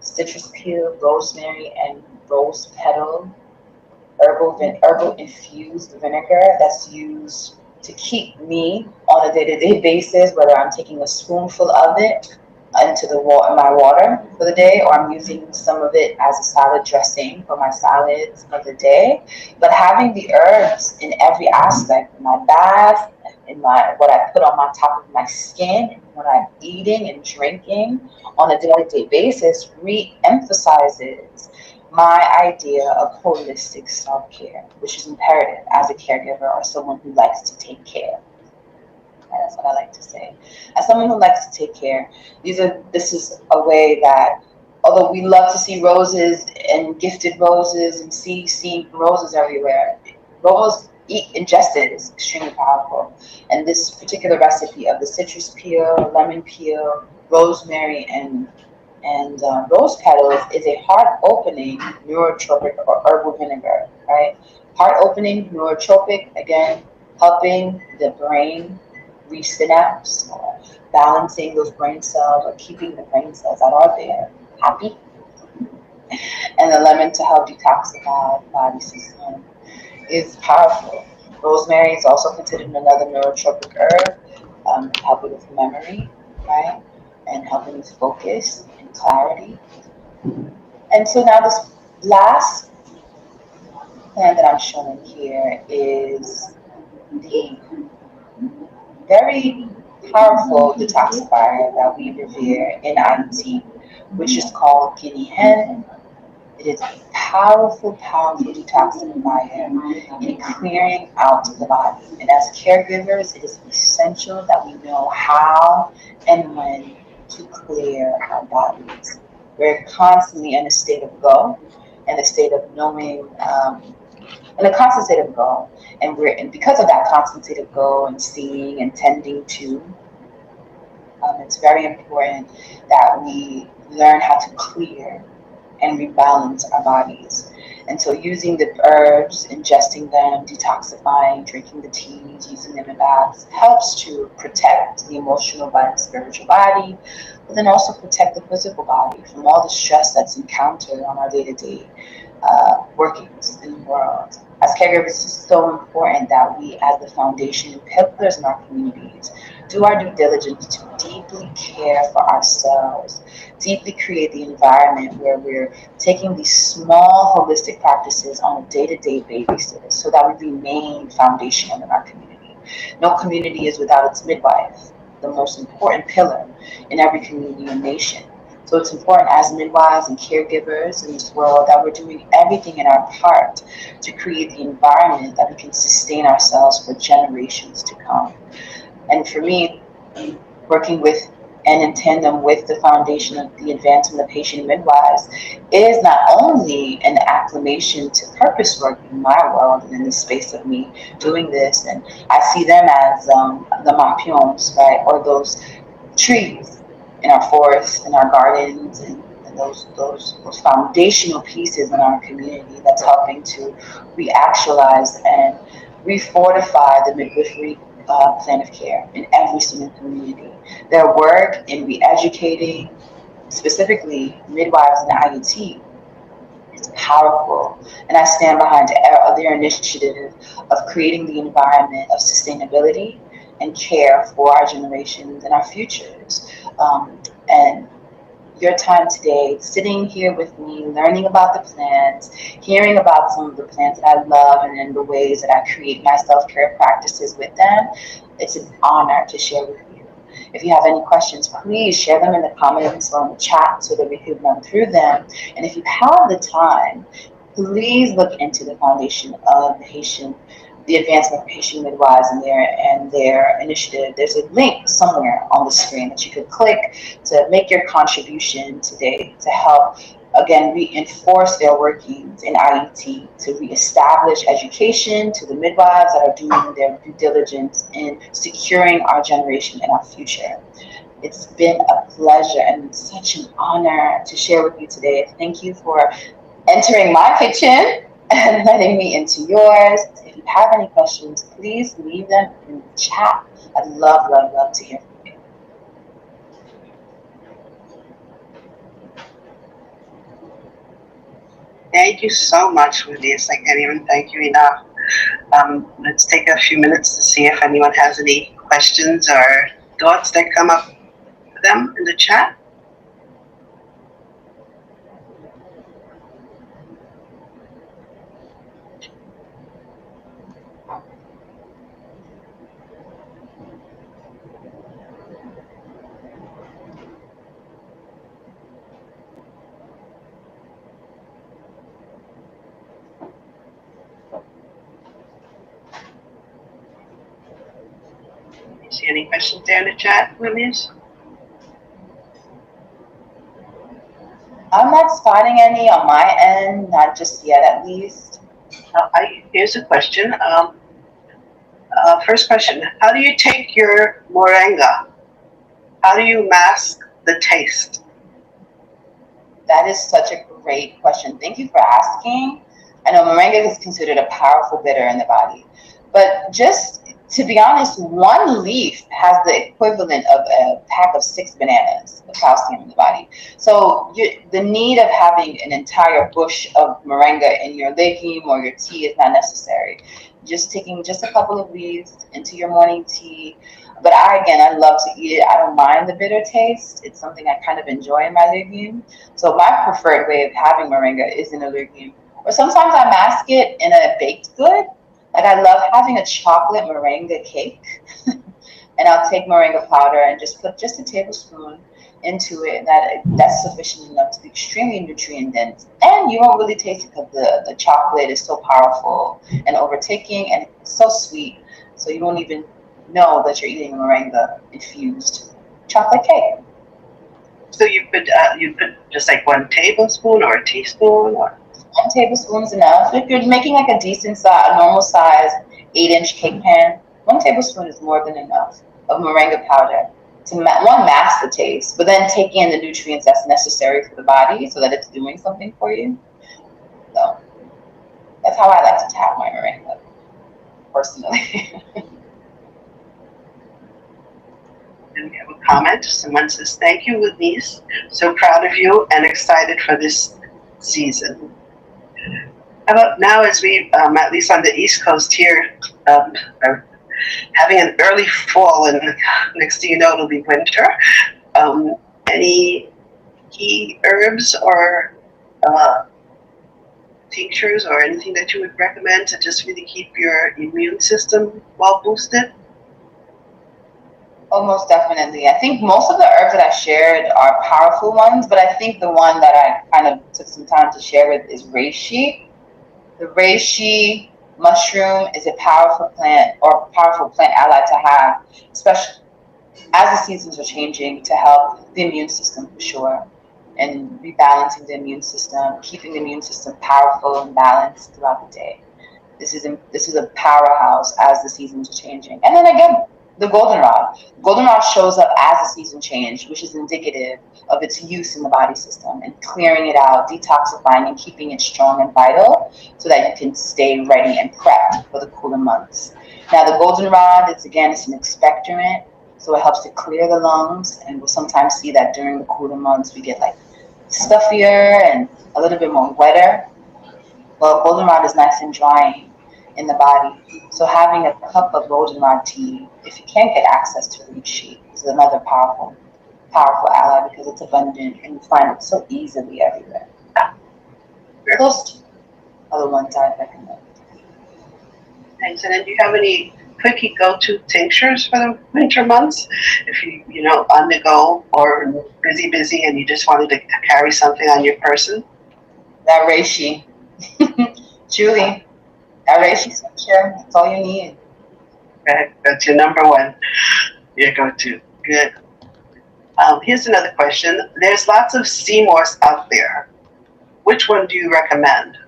citrus peel, rosemary, and rose petal herbal infused vinegar that's used to keep me on a day-to-day basis, whether I'm taking a spoonful of it into my water for the day, or I'm using some of it as a salad dressing for my salads of the day. But having the herbs in every aspect, in my bath, in my what I put on my top of my skin, what I'm eating and drinking on a day-to-day basis, re-emphasizes my idea of holistic self-care, which is imperative as a caregiver or someone who likes to take care. And that's what I like to say. As someone who likes to take care, this is a way that, although we love to see roses and gifted roses and see roses everywhere, rose ingested is extremely powerful. And this particular recipe of the citrus peel, lemon peel, rosemary, and rose petals is a heart opening neurotropic or herbal vinegar, right? Heart opening neurotropic, again, helping the brain resynapse, or balancing those brain cells, or keeping the brain cells that are there happy. And the lemon to help detoxify the body system is powerful. Rosemary is also considered another neurotropic herb, helping with memory, right? And helping with focus and clarity. And so now this last plant that I'm showing here is the very powerful detoxifier that we revere in Ayiti, which is called guinea hen. It is a powerful, powerful detoxifier in clearing out the body. And as caregivers, it is essential that we know how and when to clear our bodies. We're constantly in a state of go, in a state of knowing, in a constant state of go. And because of that constant state of go and seeing and tending to, it's very important that we learn how to clear and rebalance our bodies. And so using the herbs, ingesting them, detoxifying, drinking the teas, using them in baths helps to protect the emotional and spiritual body, but then also protect the physical body from all the stress that's encountered on our day-to-day workings in the world. As caregivers, it's so important that we, as the foundation and pillars in our communities, do our due diligence to deeply care for ourselves, deeply create the environment where we're taking these small holistic practices on a day-to-day basis so that we remain foundational in our community. No community is without its midwife, the most important pillar in every community and nation. So it's important as midwives and caregivers in this world that we're doing everything in our part to create the environment that we can sustain ourselves for generations to come. And for me, working with and in tandem with the foundation of the Advancement of Haitian Midwives is not only an acclamation to purpose work in my world and in the space of me doing this, and I see them as the mapions, right, or those trees in our forests, in our gardens, and those foundational pieces in our community that's helping to re-actualize and refortify the midwifery plan of care in every single community. Their work in re-educating, specifically midwives in Ayiti, is powerful, and I stand behind their initiative of creating the environment of sustainability and care for our generations and our futures. And your time today, sitting here with me, learning about the plants, hearing about some of the plants that I love and in the ways that I create my self-care practices with them, it's an honor to share with you. If you have any questions, please share them in the comments or in the chat so that we can run through them. And if you have the time, please look into the foundation of the Advancement of Haitian Midwives and their initiative. There's a link somewhere on the screen that you could click to make your contribution today to help, again, reinforce their workings in Ayiti, to reestablish education to the midwives that are doing their due diligence in securing our generation and our future. It's been a pleasure and such an honor to share with you today. Thank you for entering my kitchen and letting me into yours. If you have any questions, please leave them in the chat. I'd love, love, love to hear from you. Thank you so much, Wilnise. I can't even thank you enough. Let's take a few minutes to see if anyone has any questions or thoughts that come up for them in the chat. Any questions there in the chat, Wilnise? I'm not spotting any on my end, not just yet at least. Here's a question. First question, how do you take your moringa? How do you mask the taste? That is such a great question. Thank you for asking. I know moringa is considered a powerful bitter in the body, but just to be honest, one leaf has the equivalent of a pack of 6 bananas of calcium in the body. So the need of having an entire bush of moringa in your legume or your tea is not necessary. Just taking just a couple of leaves into your morning tea. But I love to eat it. I don't mind the bitter taste. It's something I kind of enjoy in my legume. So my preferred way of having moringa is in a legume. Or sometimes I mask it in a baked good. Like I love having a chocolate moringa cake. And I'll take moringa powder and just put just a tablespoon into it. That's sufficient enough to be extremely nutrient dense. And you won't really taste it because the chocolate is so powerful and overtaking and it's so sweet. So you won't even know that you're eating a moringa infused chocolate cake. So you put just like 1 tablespoon or a teaspoon, or 1 tablespoon is enough. If you're making like a decent size, normal size 8-inch cake pan, 1 tablespoon is more than enough of moringa powder to mask the taste, but then take in the nutrients that's necessary for the body so that it's doing something for you. So that's how I like to have my moringa, personally. and we have a comment. Someone says, thank you, Wilnise. So proud of you and excited for this season. How about now, as we, at least on the East Coast here, are having an early fall, and next thing you know, it'll be winter. Any key herbs or tinctures or anything that you would recommend to just really keep your immune system well boosted? Oh, most definitely. I think most of the herbs that I shared are powerful ones, but I think the one that I kind of took some time to share with is reishi. The reishi mushroom is a powerful plant ally to have, especially as the seasons are changing, to help the immune system for sure, and rebalancing the immune system, keeping the immune system powerful and balanced throughout the day. This is a powerhouse as the seasons are changing. And then again, the goldenrod. Goldenrod shows up as the season change, which is indicative of its use in the body system and clearing it out, detoxifying and keeping it strong and vital so that you can stay ready and prepped for the cooler months. Now the goldenrod is, again, it's an expectorant, so it helps to clear the lungs, and we'll sometimes see that during the cooler months we get like stuffier and a little bit more wetter. Well, goldenrod is nice and drying in the body. So having a cup of goldenrod tea, if you can't get access to reishi, is another powerful ally because it's abundant and you find it so easily everywhere. Those two are the ones I'd recommend. Thanks. And then do you have any quickie go-to tinctures for the winter months? If you know, on the go or busy and you just wanted to carry something on your person? That reishi. Truly. That reishi tincture, that's all you need. Right. That's your number one. Your go-to. Good. Here's another question. There's lots of sea moss out there. Which one do you recommend?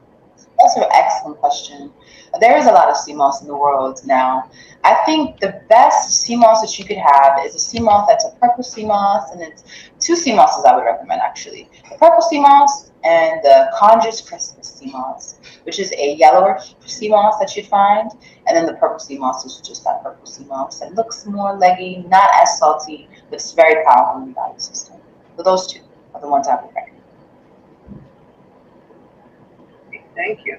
That's an excellent question. There is a lot of sea moss in the world now. I think the best sea moss that you could have is a sea moss that's a purple sea moss, and it's 2 sea mosses I would recommend actually. The purple sea moss and the Conjur's Christmas sea moss, which is a yellower sea moss that you'd find, and then the purple sea moss is just that purple sea moss. It looks more leggy, not as salty, but it's very powerful in the body system. So those 2 are the ones I would recommend. Thank you.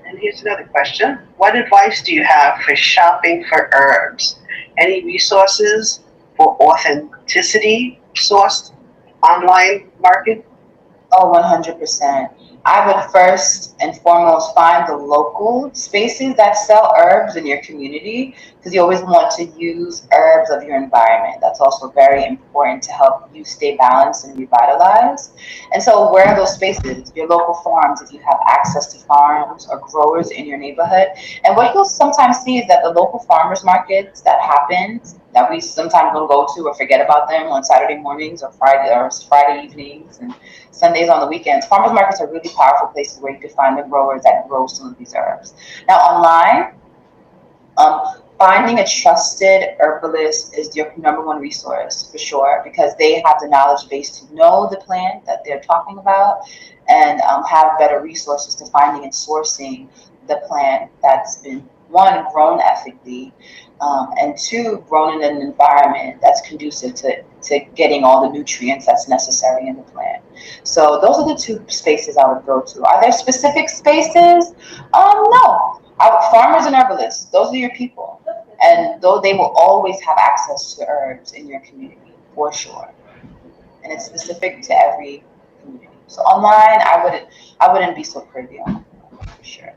And here's another question. What advice do you have for shopping for herbs? Any resources for authenticity sourced online market? Oh, 100%. I would first and foremost find the local spaces that sell herbs in your community because you always want to use herbs of your environment. That's also very important to help you stay balanced and revitalized. And so, where are those spaces? Your local farms, if you have access to farms or growers in your neighborhood. And what you'll sometimes see is that the local farmers markets that happen that we sometimes don't go to or forget about them on Saturday mornings or Friday evenings and Sundays on the weekends. Farmers markets are really powerful places where you can find the growers that grow some of these herbs. Now online, finding a trusted herbalist is your number one resource for sure because they have the knowledge base to know the plant that they're talking about and have better resources to finding and sourcing the plant that's been one grown ethically and two grown in an environment that's conducive to getting all the nutrients that's necessary in the plant. So those are the two spaces I would go to. Are there specific spaces? No. Farmers and herbalists, those are your people. And though they will always have access to herbs in your community, for sure. And it's specific to every community. So online, I wouldn't be so privy on for sure.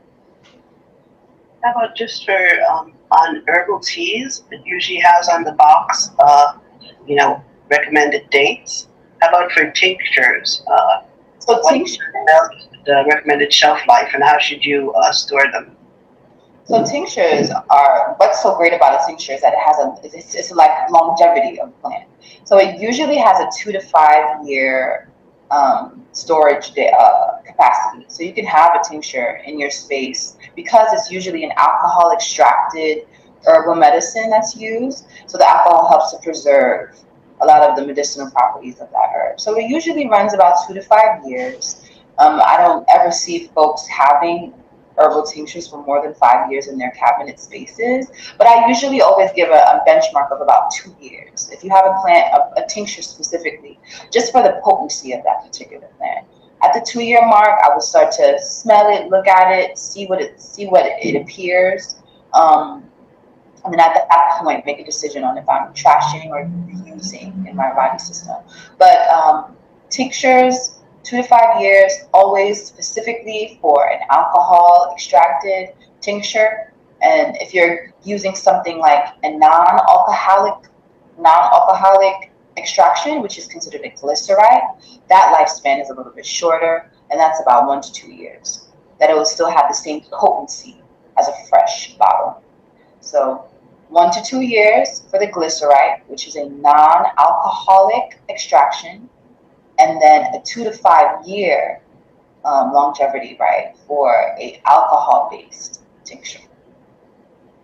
How about just for on herbal teas? It usually has on the box, recommended dates. How about for tinctures? So tinctures, the recommended shelf life, and how should you store them? so tinctures are what's so great about a tincture is that it's like longevity of the plant. So it usually has a 2 to 5 year storage capacity. So you can have a tincture in your space because it's usually an alcohol extracted herbal medicine that's used. So the alcohol helps to preserve a lot of the medicinal properties of that herb. So it usually runs about 2 to 5 years. I don't ever see folks having herbal tinctures for more than 5 years in their cabinet spaces, but I usually always give a benchmark of about 2 years. If you have a plant, a tincture specifically, just for the potency of that particular plant. At the 2 year mark, I would start to smell it, look at it, see what it appears, and then at that point, make a decision on if I'm trashing or using in my body system. But tinctures, 2 to 5 years, always specifically for an alcohol extracted tincture. And if you're using something like a non-alcoholic extraction, which is considered a glyceride, that lifespan is a little bit shorter, and that's about 1 to 2 years. That it will still have the same potency as a fresh bottle. So 1 to 2 years for the glyceride, which is a non-alcoholic extraction, and then a 2 to 5 year longevity, right, for a alcohol-based tincture.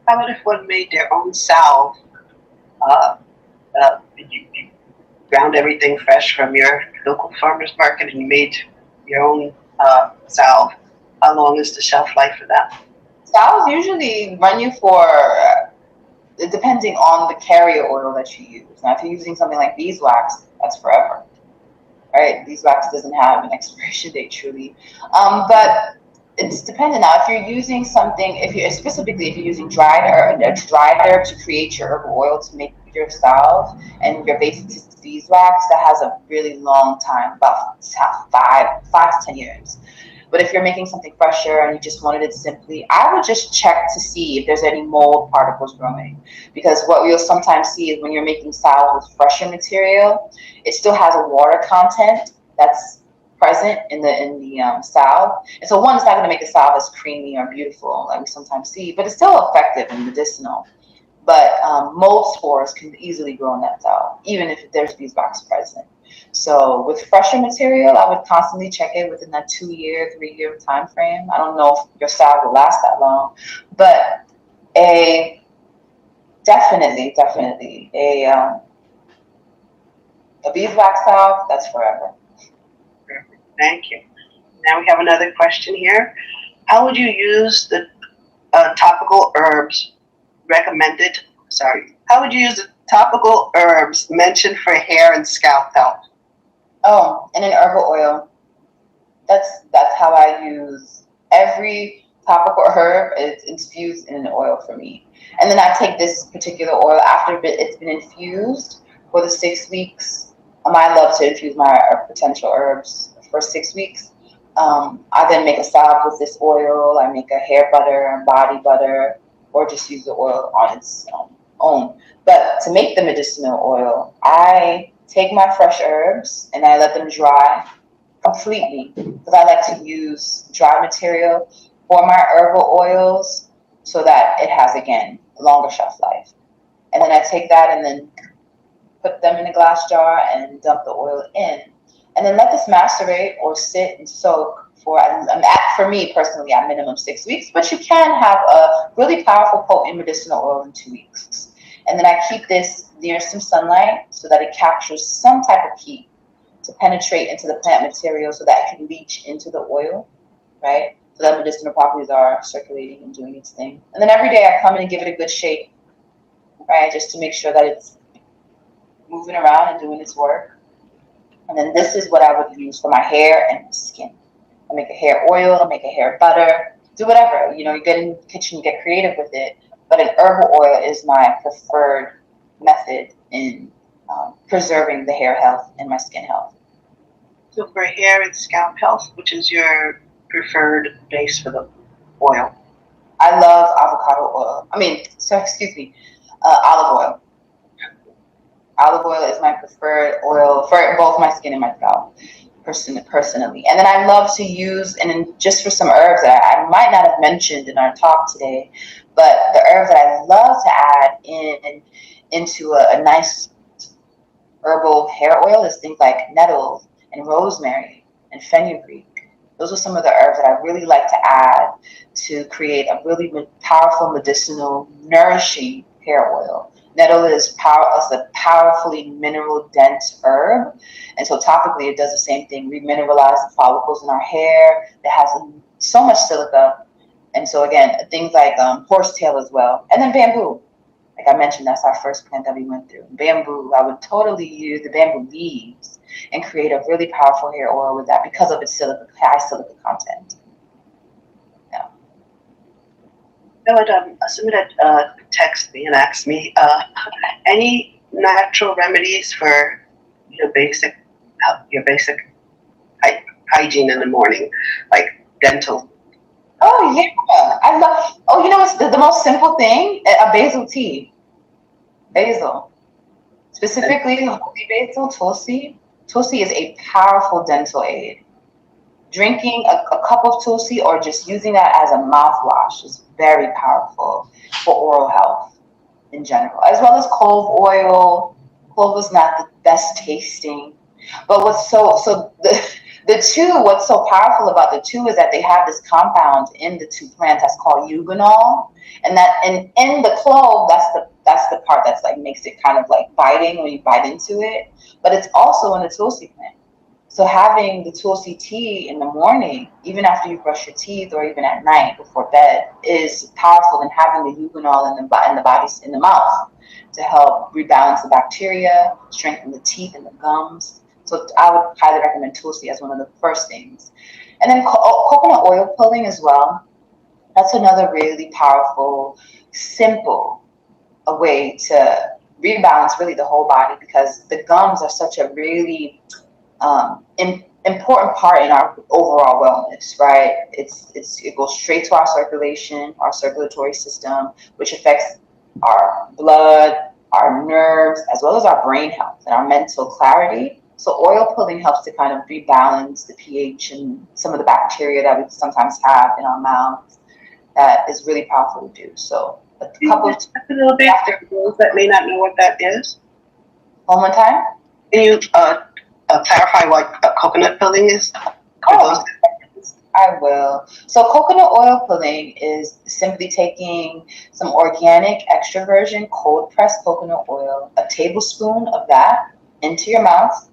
How about if one made their own salve? You ground everything fresh from your local farmer's market and you made your own salve. How long is the shelf life for that? Salves usually run you for, depending on the carrier oil that you use. Now, if you're using something like beeswax, that's forever, right? Beeswax doesn't have an expiration date, truly. But it's dependent. Now, if you're using something, if you're using dried herb to create your herbal oil to make your salve, and your basic is beeswax, that has a really long time, about 5 to 10 years. But if you're making something fresher and you just wanted it simply, I would just check to see if there's any mold particles growing. Because what you'll sometimes see is when you're making salve with fresher material, it still has a water content that's present in the salve. And so one, it's not going to make the salve as creamy or beautiful like we sometimes see, but it's still effective and medicinal. But mold spores can easily grow in that salve, even if there's beeswax present. So with fresher material, I would constantly check it within that 2 year, 3 year time frame. I don't know if your salve will last that long, but definitely a beeswax salve, that's forever. Perfect. Thank you. Now we have another question here. How would you use the topical herbs recommended? How would you use the topical herbs mentioned for hair and scalp health? Oh, and an herbal oil. That's how I use every topical herb. It's infused in an oil for me. And then I take this particular oil after it's been infused for the 6 weeks. I love to infuse my potential herbs for 6 weeks. I then make a salve with this oil. I make a hair butter and body butter, or just use the oil on its own. But to make the medicinal oil, I take my fresh herbs and I let them dry completely, because I like to use dry material for my herbal oils so that it has, again, a longer shelf life. And then I take that and then put them in a glass jar and dump the oil in. And then let this macerate or sit and soak for me personally, at minimum 6 weeks, but you can have a really powerful, potent medicinal oil in 2 weeks. And then I keep this near some sunlight so that it captures some type of heat to penetrate into the plant material so that it can leach into the oil, right? So that medicinal properties are circulating and doing its thing. And then every day I come in and give it a good shake, right? Just to make sure that it's moving around and doing its work. And then this is what I would use for my hair and skin. I make a hair oil, I make a hair butter, do whatever. You get in the kitchen, you get creative with it. But an herbal oil is my preferred method in preserving the hair health and my skin health. So for hair and scalp health, which is your preferred base for the oil? I love avocado oil. Olive oil. Olive oil is my preferred oil for both my skin and my scalp, personally. And then I love to use, and then just for some herbs that I might not have mentioned in our talk today, but the herbs that I love to add into a nice herbal hair oil is things like nettles and rosemary and fenugreek. Those are some of the herbs that I really like to add to create a really powerful, medicinal, nourishing hair oil. Nettle is a powerfully mineral-dense herb, and so topically it does the same thing, remineralize the follicles in our hair. It has so much silica, and so again, things like horsetail as well, and then bamboo. Like I mentioned, that's our first plant that we went through. Bamboo, I would totally use the bamboo leaves and create a really powerful hair oil with that because of its high silica content. Yeah. Someone had texted me and asked me, any natural remedies for your basic hygiene in the morning, like dental? Oh yeah, I love. Oh, what's the most simple thing? A basil tea. Basil, specifically holy basil, tulsi. Tulsi is a powerful dental aid. Drinking a cup of tulsi or just using that as a mouthwash is very powerful for oral health in general, as well as clove oil. Clove is not the best tasting, but what's so powerful about the two is that they have this compound in the two plants that's called eugenol, and in the clove, that's the part that's like makes it kind of like biting when you bite into it, but it's also in the tulsi plant. So having the tulsi tea in the morning, even after you brush your teeth or even at night before bed, is powerful than having the eugenol in the mouth to help rebalance the bacteria, strengthen the teeth and the gums. So I would highly recommend tulsi as one of the first things. And then coconut oil pulling as well. That's another really powerful, simple way to rebalance really the whole body, because the gums are such a really important part in our overall wellness, right? It goes straight to our circulation, our circulatory system, which affects our blood, our nerves, as well as our brain health and our mental clarity. So oil pulling helps to kind of rebalance the pH and some of the bacteria that we sometimes have in our mouths. That is really powerful to do. So a couple of a little bit for those that may not know what that is. One more time. Can you clarify what coconut pulling is? I will. So coconut oil pulling is simply taking some organic extra virgin cold pressed coconut oil, a tablespoon of that into your mouth,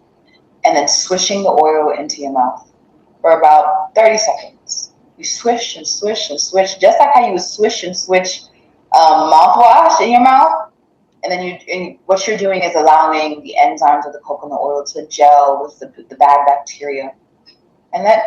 and then swishing the oil into your mouth for about 30 seconds. You swish and swish and swish, just like how you would swish and switch mouthwash in your mouth. And then what you're doing is allowing the enzymes of the coconut oil to gel with the bad bacteria. And then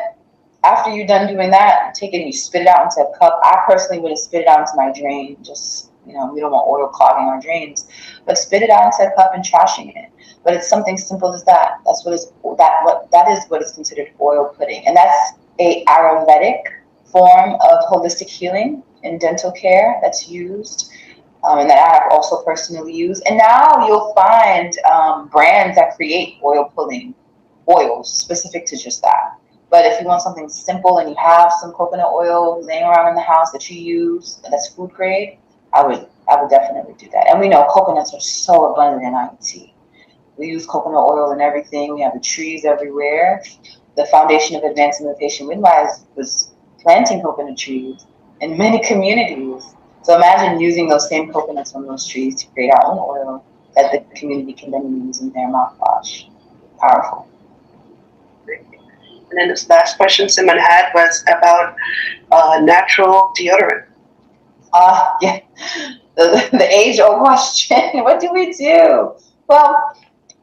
after you're done doing that, take it and you spit it out into a cup. I personally would have spit it out into my drain, just, We don't want oil clogging our drains. But spit it out into a cup and trashing it. But it's something simple as that. That is what is considered oil pudding. And that's a Ayurvedic form of holistic healing in dental care that's used. And that I have also personally used. And now you'll find brands that create oil pulling oils specific to just that. But if you want something simple and you have some coconut oil laying around in the house that you use that's food grade, I would definitely do that. And we know coconuts are so abundant in Haiti. We use coconut oil in everything. We have the trees everywhere. The foundation of Advancement of Haitian Midwives was planting coconut trees in many communities. So imagine using those same coconuts from those trees to create our own oil that the community can then use in their mouthwash. Powerful. And then this last question someone had was about natural deodorant. Yeah, the age-old question. What do we do? Well,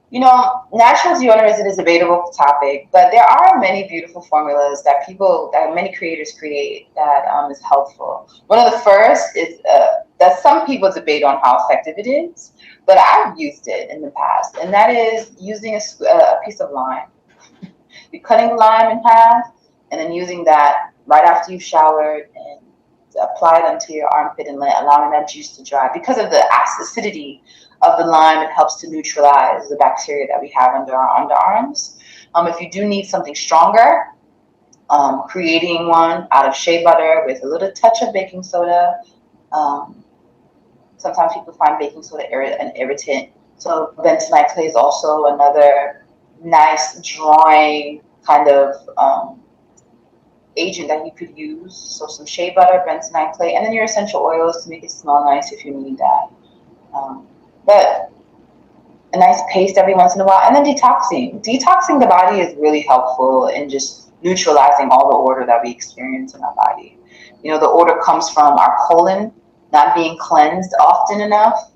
natural deodorant is a debatable topic, but there are many beautiful formulas that many creators create that is helpful. One of the first is that some people debate on how effective it is, but I've used it in the past, and that is using a piece of lime. You're cutting the lime in half, and then using that right after you've showered and apply it onto your armpit and allowing that juice to dry. Because of the acidity of the lime, it helps to neutralize the bacteria that we have under our underarms. If you do need something stronger, creating one out of shea butter with a little touch of baking soda. Sometimes people find baking soda an irritant. So bentonite clay is also another nice drawing kind of agent that you could use. So some shea butter, bentonite clay, and then your essential oils to make it smell nice if you need that. But a nice paste every once in a while, and then detoxing. Detoxing the body is really helpful in just neutralizing all the odor that we experience in our body. The odor comes from our colon not being cleansed often enough,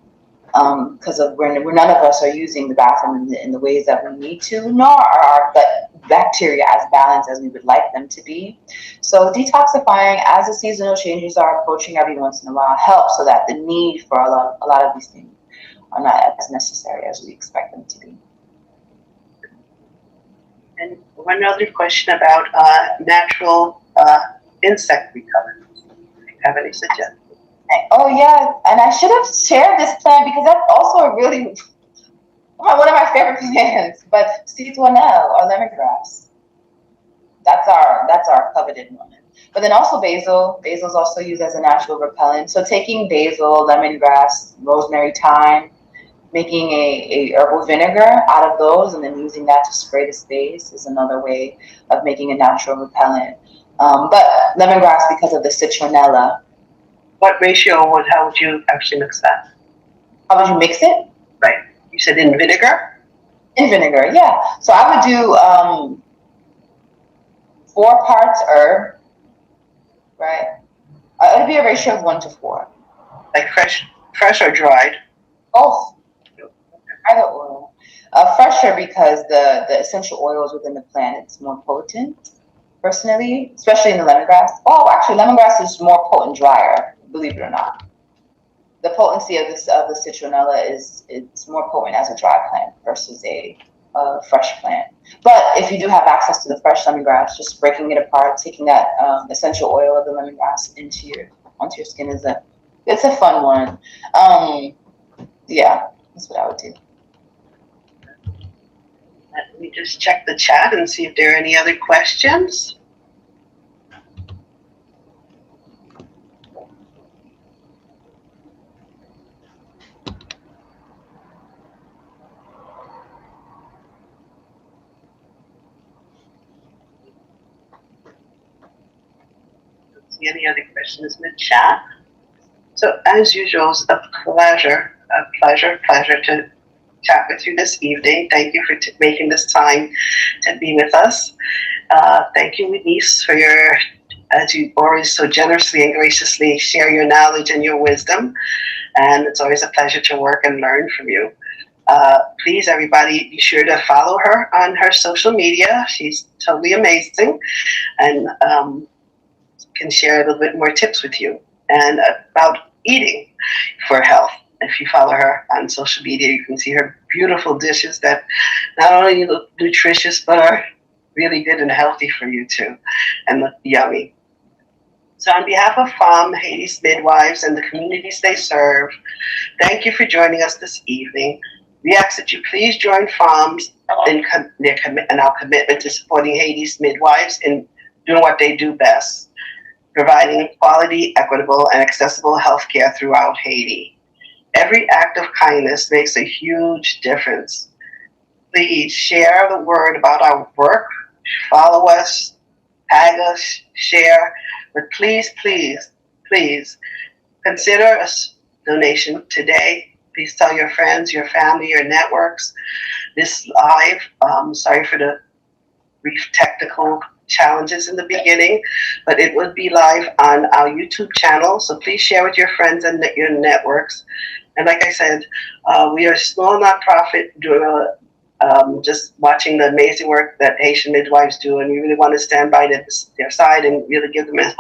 because none of us are using the bathroom in the ways that we need to, nor are our gut bacteria as balanced as we would like them to be. So detoxifying, as the seasonal changes are approaching every once in a while, helps so that the need for a lot of these things are not as necessary as we expect them to be. And one other question about natural insect repellent. Do you have any suggestions? Oh yeah, and I should have shared this plant because that's also one of my favorite plants. But citronelle or lemongrass, that's our coveted one. But then also basil. Basil is also used as a natural repellent. So taking basil, lemongrass, rosemary, thyme, making a herbal vinegar out of those, and then using that to spray the space is another way of making a natural repellent. But lemongrass, because of the citronella. What ratio how would you actually mix that? How would you mix it? Right. You said in vinegar? In vinegar, yeah. So I would do 4 parts herb, right? It would be a ratio of 1 to 4. Like fresh or dried? Both. Either oil. Fresher because the essential oils within the plant, it's more potent, personally, especially in the lemongrass. Oh, actually, lemongrass is more potent drier, believe it or not. The potency of the citronella it's more potent as a dry plant versus a fresh plant. But if you do have access to the fresh lemongrass, just breaking it apart, taking that essential oil of the lemongrass onto your skin it's a fun one. Yeah, that's what I would do. Let me just check the chat and see if there are any other questions. Any other questions in the chat? So as usual, it's a pleasure to chat with you this evening. Thank you for making this time to be with us. Thank you, Wilnise, for as you always so generously and graciously share your knowledge and your wisdom. And it's always a pleasure to work and learn from you. Please, everybody, be sure to follow her on her social media. She's totally amazing and can share a little bit more tips with you. And about eating for health. If you follow her on social media, you can see her beautiful dishes that not only look nutritious, but are really good and healthy for you too, and look yummy. So on behalf of FAHM, Haiti's midwives, and the communities they serve, thank you for joining us this evening. We ask that you please join FAHM's in our commitment to supporting Haiti's midwives in doing what they do best, providing quality, equitable, and accessible health care throughout Haiti. Every act of kindness makes a huge difference. Please share the word about our work, follow us, tag us, share, but please, please, please consider a donation today. Please tell your friends, your family, your networks. This live, sorry for the brief technical challenges in the beginning, but it would be live on our YouTube channel. So please share with your friends and your networks. And like I said, we are a small nonprofit doing just watching the amazing work that Haitian midwives do, and we really want to stand by their side and really give them as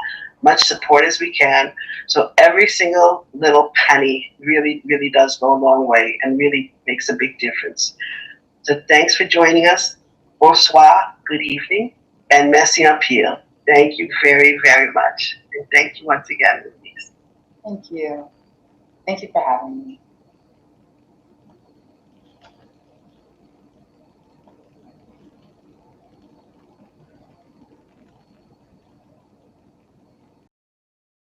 much support as we can. So every single little penny really, really does go a long way and really makes a big difference. So thanks for joining us. Bonsoir, good evening, and merci en pile. Thank you very, very much. And thank you once again, Louise. Thank you. Thank you for having me.